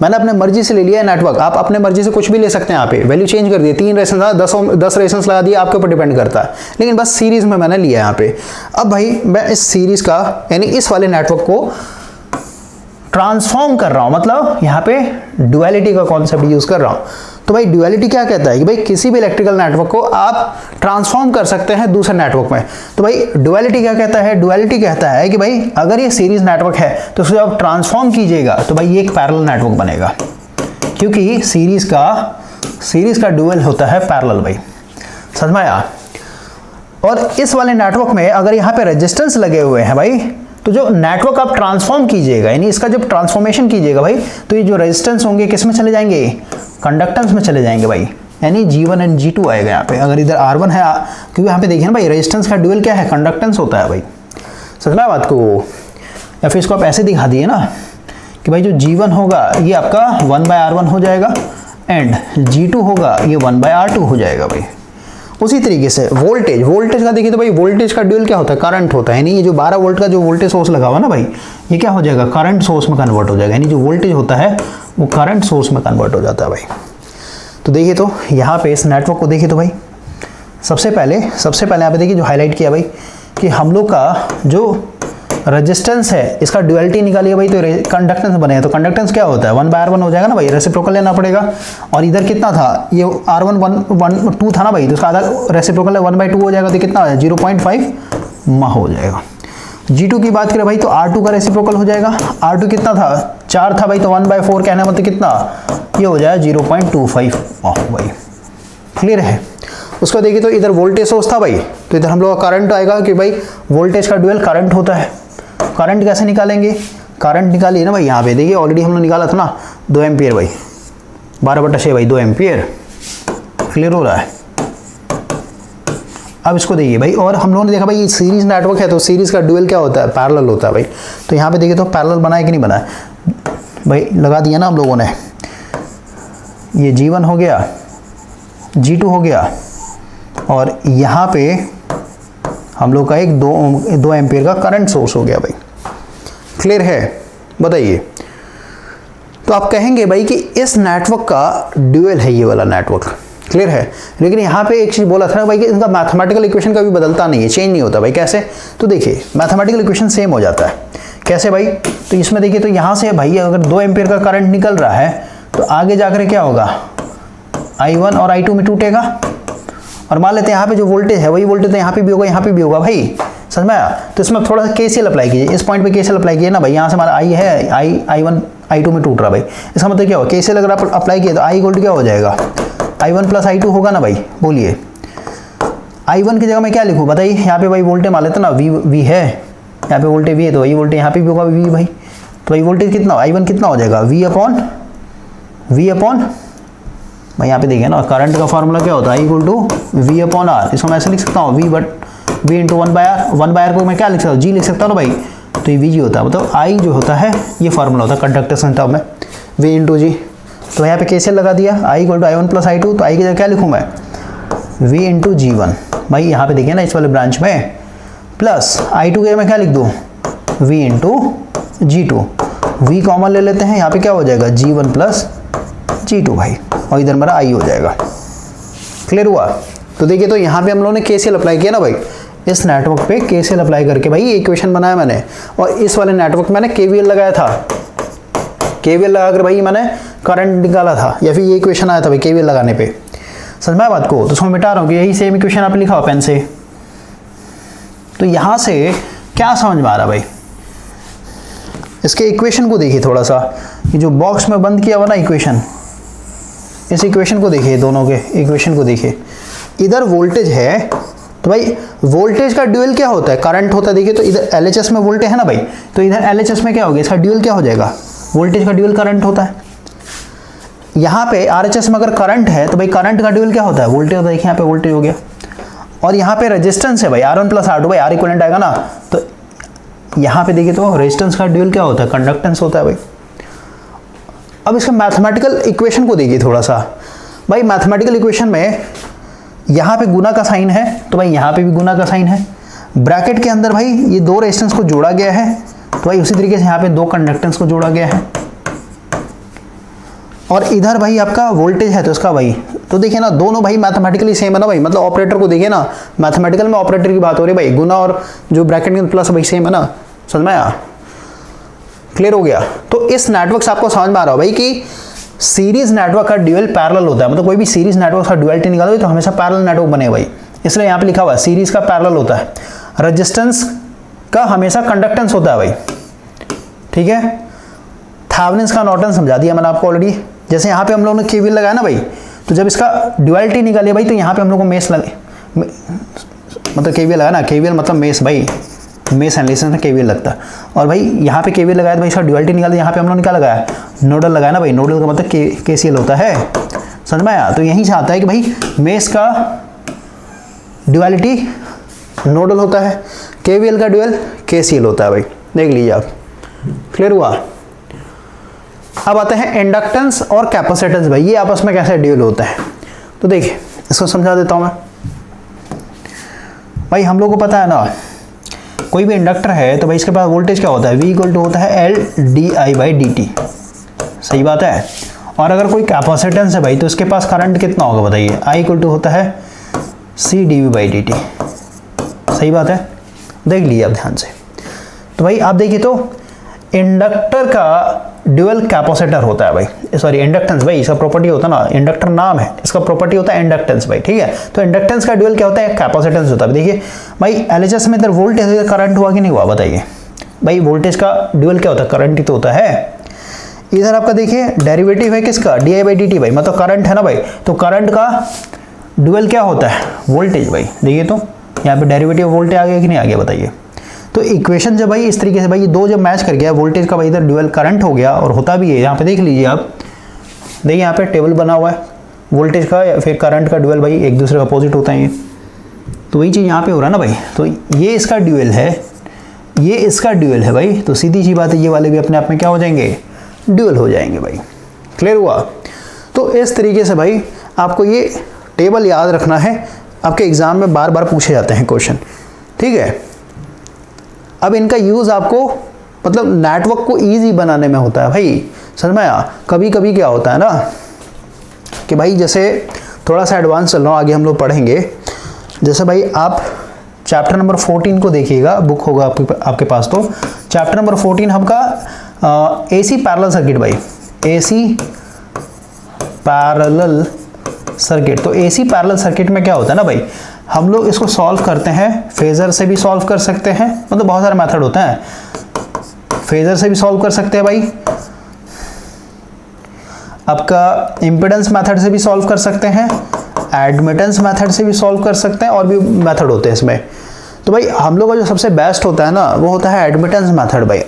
मैंने अपने मर्जी से ले लिया है नेटवर्क। आप अपने मर्जी से कुछ भी ले सकते हैं, यहाँ पे वैल्यू चेंज कर दिए, 3 रेजिस्टेंस 10 रेजिस्टेंस लगा दिए, आपके ऊपर डिपेंड करता है, लेकिन बस सीरीज में मैंने लिया यहाँ पे। अब भाई मैं इस सीरीज का यानी इस वाले नेटवर्क को ट्रांसफॉर्म कर रहा हूँ, मतलब यहाँ पे डुअलिटी का कॉन्सेप्ट यूज कर रहा हूँ। तो भाई डुअलिटी क्या कहता है कि भाई किसी भी इलेक्ट्रिकल नेटवर्क को आप ट्रांसफॉर्म कर सकते हैं दूसरे नेटवर्क में। तो भाई डुअलिटी क्या कहता है, डुअलिटी कहता है कि भाई अगर ये सीरीज नेटवर्क है तो उसको आप ट्रांसफॉर्म कीजिएगा तो भाई ये एक पैरेलल नेटवर्क बनेगा, क्योंकि सीरीज का डुअल होता है पैरेलल भाई, समझ में आया। और इस वाले नेटवर्क में अगर यहाँ पे रेजिस्टेंस लगे हुए हैं भाई, तो जो नेटवर्क आप ट्रांसफॉर्म कीजिएगा, यानी इसका जब ट्रांसफॉर्मेशन कीजिएगा भाई, तो ये जो रेजिस्टेंस होंगे किस में चले जाएंगे, कंडक्टेंस में चले जाएंगे भाई, यानी G1 एंड G2 आएगा यहाँ पे। अगर इधर R1 है, क्योंकि यहाँ पे देखिए ना भाई, रेजिस्टेंस का ड्यूअल क्या है, कंडक्टेंस होता है भाई, समझना बात को। या फिर इसको आप ऐसे दिखा दिए ना कि भाई जो G1 होगा ये आपका 1/R1 हो जाएगा एंड G2 होगा ये 1/R2 हो जाएगा भाई। उसी तरीके से वोल्टेज का देखिए तो भाई, वोल्टेज का ड्यूअल क्या होता है, करंट होता है, यानी ये जो 12 वोल्ट का जो वोल्टेज सोर्स लगा हुआ ना भाई, ये क्या हो जाएगा, करंट सोर्स में कन्वर्ट हो जाएगा, यानी जो वोल्टेज होता है वो करंट सोर्स में कन्वर्ट हो जाता है भाई। तो देखिए तो यहाँ पे इस नेटवर्क को देखिए तो भाई, सबसे पहले यहाँ पे देखिए जो हाईलाइट किया भाई कि हम लोग का जो रेजिस्टेंस है इसका ड्यूअलिटी निकालिए भाई, तो कंडक्टेंस बनेगा, तो कंडक्टेंस क्या होता है 1/R1 हो जाएगा ना भाई, रेसिप्रोकल लेना पड़ेगा। और इधर कितना था, ये R1 2 था ना भाई, तो उसका आधा रेसिप्रोकल है 1/2 हो जाएगा, तो कितना हो जाएगा 0.5 मह हो जाएगा। G2 की बात करें भाई, तो R2 का रेसिप्रोकल हो जाएगा, R2 कितना था 4 था भाई, तो 1/4 कहना मतलब कितना, ये हो जाएगा 0.25 मह भाई। क्लियर है। उसको देखिए तो इधर वोल्टेज सोर्स था भाई, तो इधर हम लोग का करंट आएगा कि भाई वोल्टेज का ड्यूअल करंट होता है। करंट कैसे निकालेंगे, करंट निकालिए ना भाई, यहाँ पे देखिए ऑलरेडी हम लोग निकाला था ना 2 एम्पियर भाई, 12/6 भाई 2 एम्पियर। क्लियर हो रहा है। अब इसको देखिए भाई, और हम लोगों ने देखा भाई सीरीज नेटवर्क है, तो सीरीज का ड्यूअल क्या होता है, पैरेलल होता है भाई। तो यहाँ पे देखिए तो पैरेलल बनाए कि नहीं बनाया भाई, लगा दिया ना हम लोगों ने, ये G1 हो गया, G2 हो गया, और यहाँ पे हम लोग का एक 2 एम्पियर का करंट सोर्स हो गया भाई। क्लियर है, बताइए। तो आप कहेंगे भाई कि इस नेटवर्क का ड्यूअल है ये वाला नेटवर्क। क्लियर है। लेकिन यहाँ पे एक चीज़ बोला था ना भाई कि इनका मैथमेटिकल इक्वेशन का भी बदलता नहीं है, चेंज नहीं होता भाई। कैसे, तो देखिए मैथमेटिकल इक्वेशन सेम हो जाता है। कैसे भाई, तो इसमें देखिए तो यहाँ से भाई अगर 2 एम्पियर का करंट निकल रहा है तो आगे जाकर क्या होगा, I1 और I2 में टूटेगा। और मान लेते हैं यहाँ पे जो वोल्टेज है वही वोल्टेज तो यहाँ पे भी होगा, यहाँ पे भी होगा भाई, समझ में आया। तो इसमें थोड़ा सा KCL अप्लाई कीजिए, इस पॉइंट पे KCL अप्लाई कीजिए ना भाई। यहाँ से हमारा I है, I1 I2 में टूट रहा भाई, इसका मतलब क्या होगा, KCL अगर आप अप्लाई किए तो I इक्वल टू क्या हो जाएगा, I1 प्लस I2 होगा ना भाई। बोलिए I1 की जगह मैं क्या लिखूँ बताइए, यहाँ पे भाई वोल्टेज मान लेते ना V है, यहाँ पे वोल्टेज V है तो वही वोल्टेज यहाँ पे भी होगा V भाई। तो भाई वोल्टेज कितना, I1 कितना हो जाएगा, V अपॉन भाई यहाँ पे देखिए ना, करंट का फॉर्मूला क्या होता है, I equal to V upon R। इसको मैं ऐसे लिख सकता हूँ V इंटू 1/R को मैं क्या लिख सकता हूँ, G लिख सकता हूँ ना भाई। तो ये VG होता है, मतलब I जो होता है ये फार्मूला होता है कंडक्टेंस के टर्म में, V इंटू G। तो यहाँ पे KCL लगा दिया, I equal to I1 plus I2, तो I की जगह क्या लिखूँ मैं, V इंटू G1 भाई। यहाँ पे देखिए ना इस वाले ब्रांच में, प्लस I2 की जगह मैं क्या लिख दूँ, V into G2। V common ले लेते हैं, यहाँ पे क्या हो जाएगा G1 प्लस G2 भाई, और इधर मेरा I हो जाएगा। क्लियर हुआ। तो देखिए तो यहाँ पे हम लोगों ने KCL अप्लाई किया ना भाई, इस नेटवर्क पे KCL अप्लाई करके भाई ये इक्वेशन बनाया मैंने। और इस वाले नेटवर्क में मैंने KVL लगाया था, KVL लगाकर भाई मैंने करंट निकाला था, या फिर ये इक्वेशन आया था भाई KVL लगाने पे। समझ में आया बात को। तो उसमें मिटा रहा हूँ कि यही सेम इक्वेशन आप लिखा हो पेन से। तो यहाँ से क्या समझ में आ रहा भाई, इसके इक्वेशन को देखिए थोड़ा सा, ये जो बॉक्स में बंद किया हुआ ना इक्वेशन, इस इक्वेशन को देखिए, दोनों के इक्वेशन को देखिए। इधर वोल्टेज है तो भाई वोल्टेज का ड्यूअल क्या होता है, करंट होता है। देखिए तो इधर LHS में वोल्टेज है ना भाई, तो इधर LHS में क्या होगा, इसका ड्यूअल क्या हो जाएगा, वोल्टेज का ड्यूअल करंट होता है। यहाँ पे RHS में अगर करंट है तो भाई करंट का ड्यूअल क्या होता है, वोल्टेज होता है। देखिए यहाँ पे वोल्टेज हो गया, और यहाँ पे रेजिस्टेंस है भाई R1 प्लस R2 भाई, R इक्विवेलेंट आएगा ना। तो यहाँ पे देखिए तो रेजिस्टेंस का ड्यूअल क्या होता है, कंडक्टेंस होता है भाई। अब इसका मैथमेटिकल इक्वेशन को देखिए थोड़ा सा भाई। मैथमेटिकल इक्वेशन में यहाँ पे गुना का साइन है, तो भाई यहाँ पे भी गुना का साइन है। ब्रैकेट के अंदर भाई ये 2 रेजिस्टेंस को जोड़ा गया है, तो भाई उसी तरीके से यहाँ पे 2 कंडक्टेंस को जोड़ा गया है। और इधर भाई आपका वोल्टेज है तो इसका भाई, तो देखिए ना दोनों भाई मैथमेटिकली सेम है ना भाई। मतलब ऑपरेटर को देखिए ना, मैथमेटिकल में ऑपरेटर की बात हो रही है भाई, गुना और जो ब्रैकेट में प्लस भाई सेम है ना। समझ में आया, क्लियर हो गया। तो इस नेटवर्क से आपको समझ में आ रहा हो भाई कि सीरीज नेटवर्क का ड्यूअल पैरेलल होता है। मतलब कोई भी सीरीज नेटवर्क का ड्यूअलिटी निकालोगे तो हमेशा पैरेलल नेटवर्क बने भाई, इसलिए यहाँ पे लिखा हुआ है सीरीज का पैरेलल होता है। रेजिस्टेंस का हमेशा कंडक्टेंस होता है भाई, ठीक है। थेवेनिन्स का नॉर्टन समझा दिया मैंने आपको ऑलरेडी। जैसे यहाँ पे हम लोगों ने KVL लगाया ना भाई, तो जब इसका ड्यूअलिटी निकाली भाई तो यहाँ पे हम लोग को मेश लगे, मतलब KVL लगाया ना, KVL मतलब मेश भाई, मेश एनालिसिस में केवीएल लगता है। और भाई यहाँ पे केवीएल लगाया तो भाई इसका ड्यूअलिटी निकालते, यहाँ पे हम लोगों ने क्या लगाया, नोडल लगाया ना भाई, नोडल का मतलब केसीएल होता है, समझ में आया। तो यहीं से आता है कि भाई मेश का ड्यूअलिटी नोडल होता है, केवीएल का ड्यूअल केसीएल होता है भाई, देख लीजिए आप, क्लियर हुआ। अब आते हैं इंडक्टेंस और कैपेसिटेंस, भाई ये आपस में कैसे ड्यूअल होता है। तो देखिए इसको समझा देता हूं मैं। भाई हम लोग को पता है ना, कोई भी इंडक्टर है तो भाई इसके पास वोल्टेज क्या होता है, V इक्वल टू होता है L/di/dt, सही बात है। और अगर कोई कैपेसिटेंस है भाई तो इसके पास करंट कितना होगा बताइए, I इक्वल टू होता है C/dV/dt, सही बात है, देख लीजिए आप ध्यान से। तो भाई आप देखिए तो इंडक्टर का ड्यूअल कैपेसिटर होता है भाई, सॉरी इंडक्टेंस, भाई इसका प्रॉपर्टी होता है ना, इंडक्टर नाम है, इसका प्रॉपर्टी होता है इंडक्टेंस भाई, ठीक है। तो इंडक्टेंस का ड्यूअल क्या होता है, कैपेसिटेंस होता है। देखिए भाई एलएचएस में इधर वोल्टेज करंट हुआ कि नहीं हुआ बताइए, भाई वोल्टेज का ड्यूअल क्या होता है, करंट ही तो होता है। इधर आपका देखिए डेरिवेटिव है किसका, di/dt भाई, मतलब करंट है ना भाई, तो करंट का ड्यूअल क्या होता है, वोल्टेज भाई। देखिए तो यहाँ पे डेरिवेटिव वोल्टेज आ गया कि नहीं आ गया बताइए। तो इक्वेशन जब भाई इस तरीके से, भाई ये दो जब मैच कर गया, वोल्टेज का भाई इधर ड्यूअल करंट हो गया, और होता भी है यहाँ पे, देख लीजिए आप, देखिए यहाँ पे टेबल बना हुआ है, वोल्टेज का या फिर करंट का ड्यूअल भाई एक दूसरे का अपोजिट होता है ये, तो वही चीज़ यहाँ पे हो रहा है ना भाई। तो ये इसका ड्यूअल है, ये इसका ड्यूअल है भाई, तो सीधी सी बात है ये वाले भी अपने आप में क्या हो जाएंगे, ड्यूअल हो जाएंगे भाई, क्लियर हुआ। तो इस तरीके से भाई आपको ये टेबल याद रखना है, आपके एग्जाम में बार बार पूछे जाते हैं क्वेश्चन, ठीक है। अब इनका यूज़ आपको मतलब नेटवर्क को ईजी बनाने में होता है भाई, समझ में आया। कभी कभी क्या होता है ना कि भाई जैसे थोड़ा सा एडवांस चल रहा हूँ, आगे हम लोग पढ़ेंगे, जैसे भाई आप चैप्टर नंबर 14 को देखिएगा, बुक होगा आपके पास, तो चैप्टर नंबर 14 आपका एसी पैरेलल सर्किट भाई, एसी पैरेलल सर्किट। तो एसी पैरेलल सर्किट में क्या होता है ना भाई, हम लोग इसको सॉल्व करते हैं, फेजर से भी सॉल्व कर सकते हैं, मतलब बहुत सारे मेथड होते हैं, फेजर से भी सॉल्व कर सकते हैं भाई, आपका इम्पीडेंस मेथड से भी सॉल्व कर सकते हैं, एडमिटेंस मेथड से भी सॉल्व कर सकते हैं, और भी मेथड होते हैं इसमें। तो भाई हम लोग का जो सबसे बेस्ट होता है ना, वो होता है एडमिटेंस मेथड भाई।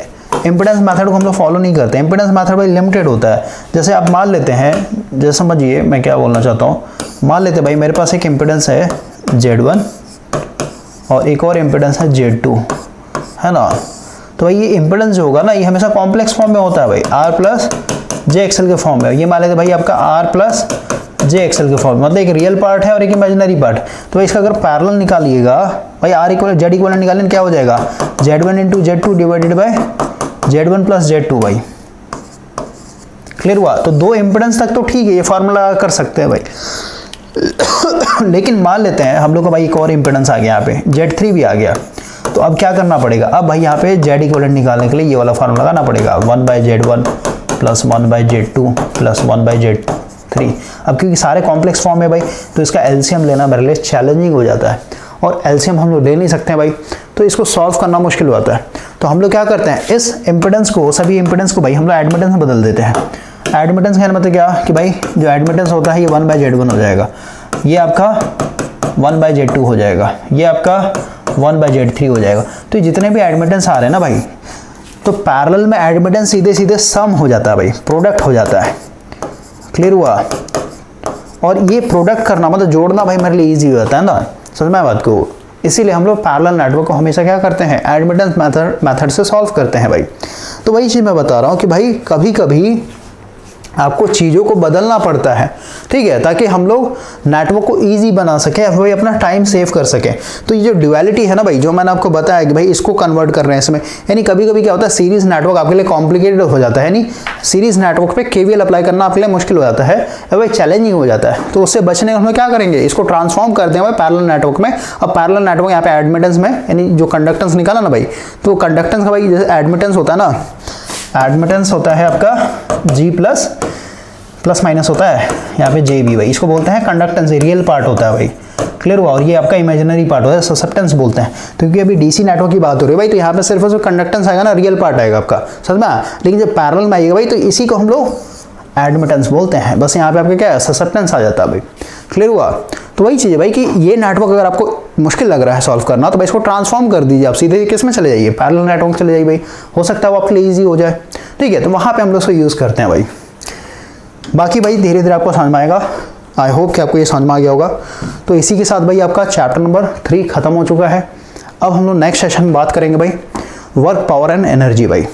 इम्पीडेंस मेथड को हम लोग फॉलो नहीं करते, इम्पीडेंस मेथड भाई लिमिटेड होता है। जैसे आप मान लेते हैं, जैसे समझिए मैं क्या बोलना चाहता हूँ, मान लेते भाई मेरे पास एक इम्पीडेंस है Z1 और एक और इम्पीडेंस है Z2, है ना। तो भाई ये इम्पीडेंस जो होगा ना, ये हमेशा कॉम्प्लेक्स फॉर्म में होता है भाई, R प्लस JXL के फॉर्म में। ये मान लेते भाई आपका R प्लस JXL के फॉर्म में, मतलब एक रियल पार्ट है और एक इमेजिनरी पार्ट। तो भाई इसका अगर पैरेलल निकालिएगा भाई, R इक्वल Z इक्वल निकालें क्या हो जाएगा, Z1 into Z2 divided by Z1 plus Z2 भाई, क्लियर हुआ। तो दो इम्पीडेंस तक तो ठीक है, ये फार्मूला कर सकते हैं भाई। लेकिन मान लेते हैं हम लोग का भाई एक और इम्पीडेंस आ गया, यहाँ पे Z3 भी आ गया, तो अब क्या करना पड़ेगा, अब भाई यहाँ पे Z इक्वलेंट निकालने के लिए ये वाला फार्मूला लगाना पड़ेगा, 1/Z1 plus 1/Z2 plus 1/Z3। अब क्योंकि सारे कॉम्प्लेक्स फॉर्म है भाई, तो इसका एलसीएम लेना मेरे लिए चैलेंजिंग हो जाता है, और एलसीएम हम लोग ले नहीं सकते हैं भाई, तो इसको सॉल्व करना मुश्किल होता है। तो हम लोग क्या करते हैं, इस इम्पीडेंस को, सभी इम्पीडेंस को भाई हम लोग एडमिटेंस में बदल देते हैं। एडमिटेंस का मतलब क्या कि भाई जो एडमिटेंस होता है ये 1/Z1 हो जाएगा, ये आपका 1/Z2 हो जाएगा, ये आपका 1/Z3 हो जाएगा। तो जितने भी एडमिटेंस आ रहे हैं ना भाई, तो पैरेलल में एडमिटेंस सीधे सीधे सम हो जाता है भाई, प्रोडक्ट हो जाता है, क्लियर हुआ। और ये प्रोडक्ट करना मतलब जोड़ना भाई मेरे लिए ईजी हो जाता है ना, समझ में बात को। इसीलिए हम लोग पैरेलल नेटवर्क को हमेशा क्या करते हैं, एडमिटेंस मेथड से सॉल्व करते हैं भाई। तो वही चीज़ मैं बता रहा हूँ कि भाई कभी कभी आपको चीज़ों को बदलना पड़ता है, ठीक है, ताकि हम लोग नेटवर्क को इजी बना सकें, भाई अपना टाइम सेव कर सकें। तो ये जो ड्यूअलिटी है ना भाई, जो मैंने आपको बताया कि भाई इसको कन्वर्ट कर रहे हैं इसमें, यानी कभी कभी क्या होता है सीरीज नेटवर्क आपके लिए कॉम्प्लिकेटेड हो जाता है, नहीं सीरीज नेटवर्क पे केवीएल अप्लाई करना आपके लिए मुश्किल हो जाता है, भाई चैलेंजिंग हो जाता है। तो उससे बचने हम लोग क्या करेंगे, इसको ट्रांसफॉर्म करते हैं भाई पैरेलल नेटवर्क में। अब पैरेलल नेटवर्क यहाँ पे एडमिटेंस में, यानी जो कंडक्टेंस निकाला ना भाई, तो कंडक्टेंस का भाई जैसे एडमिटेंस होता है ना, एडमिटेंस होता है आपका G प्लस माइनस होता है यहाँ पे JB भाई, इसको बोलते हैं कंडक्टेंस, रियल पार्ट होता है भाई, क्लियर हुआ। और ये आपका इमेजिनरी पार्ट होता है, ससेप्टेंस बोलते हैं। तो क्योंकि अभी डीसी नेटवर्क की बात हो रही है भाई, तो यहाँ पे सिर्फ जो कंडक्टेंस आएगा ना, रियल पार्ट आएगा आपका, समझ में। लेकिन जब पैरेलल में आएगा भाई, तो इसी को हम लोग एडमिटेंस बोलते हैं, बस यहाँ पे आपके क्या है, ससेप्टेंस आ जाता है भाई, क्लियर हुआ। तो वही चीज़ है भाई कि ये नेटवर्क अगर आपको मुश्किल लग रहा है सॉल्व करना, तो भाई इसको ट्रांसफॉर्म कर दीजिए, आप सीधे किस में चले जाइए, पैरेलल नेटवर्क चले जाइए भाई, हो सकता है वो आपके लिए ईजी हो जाए। ठीक है, तो वहाँ पे हम लोग इसको यूज़ करते हैं भाई। बाकी भाई धीरे धीरे आपको समझ में आएगा, आई होप कि आपको ये समझ में आ गया होगा। तो इसी के साथ भाई आपका चैप्टर नंबर 3 खत्म हो चुका है। अब हम लोग नेक्स्ट सेशन में बात करेंगे भाई वर्क, पावर एंड एनर्जी भाई।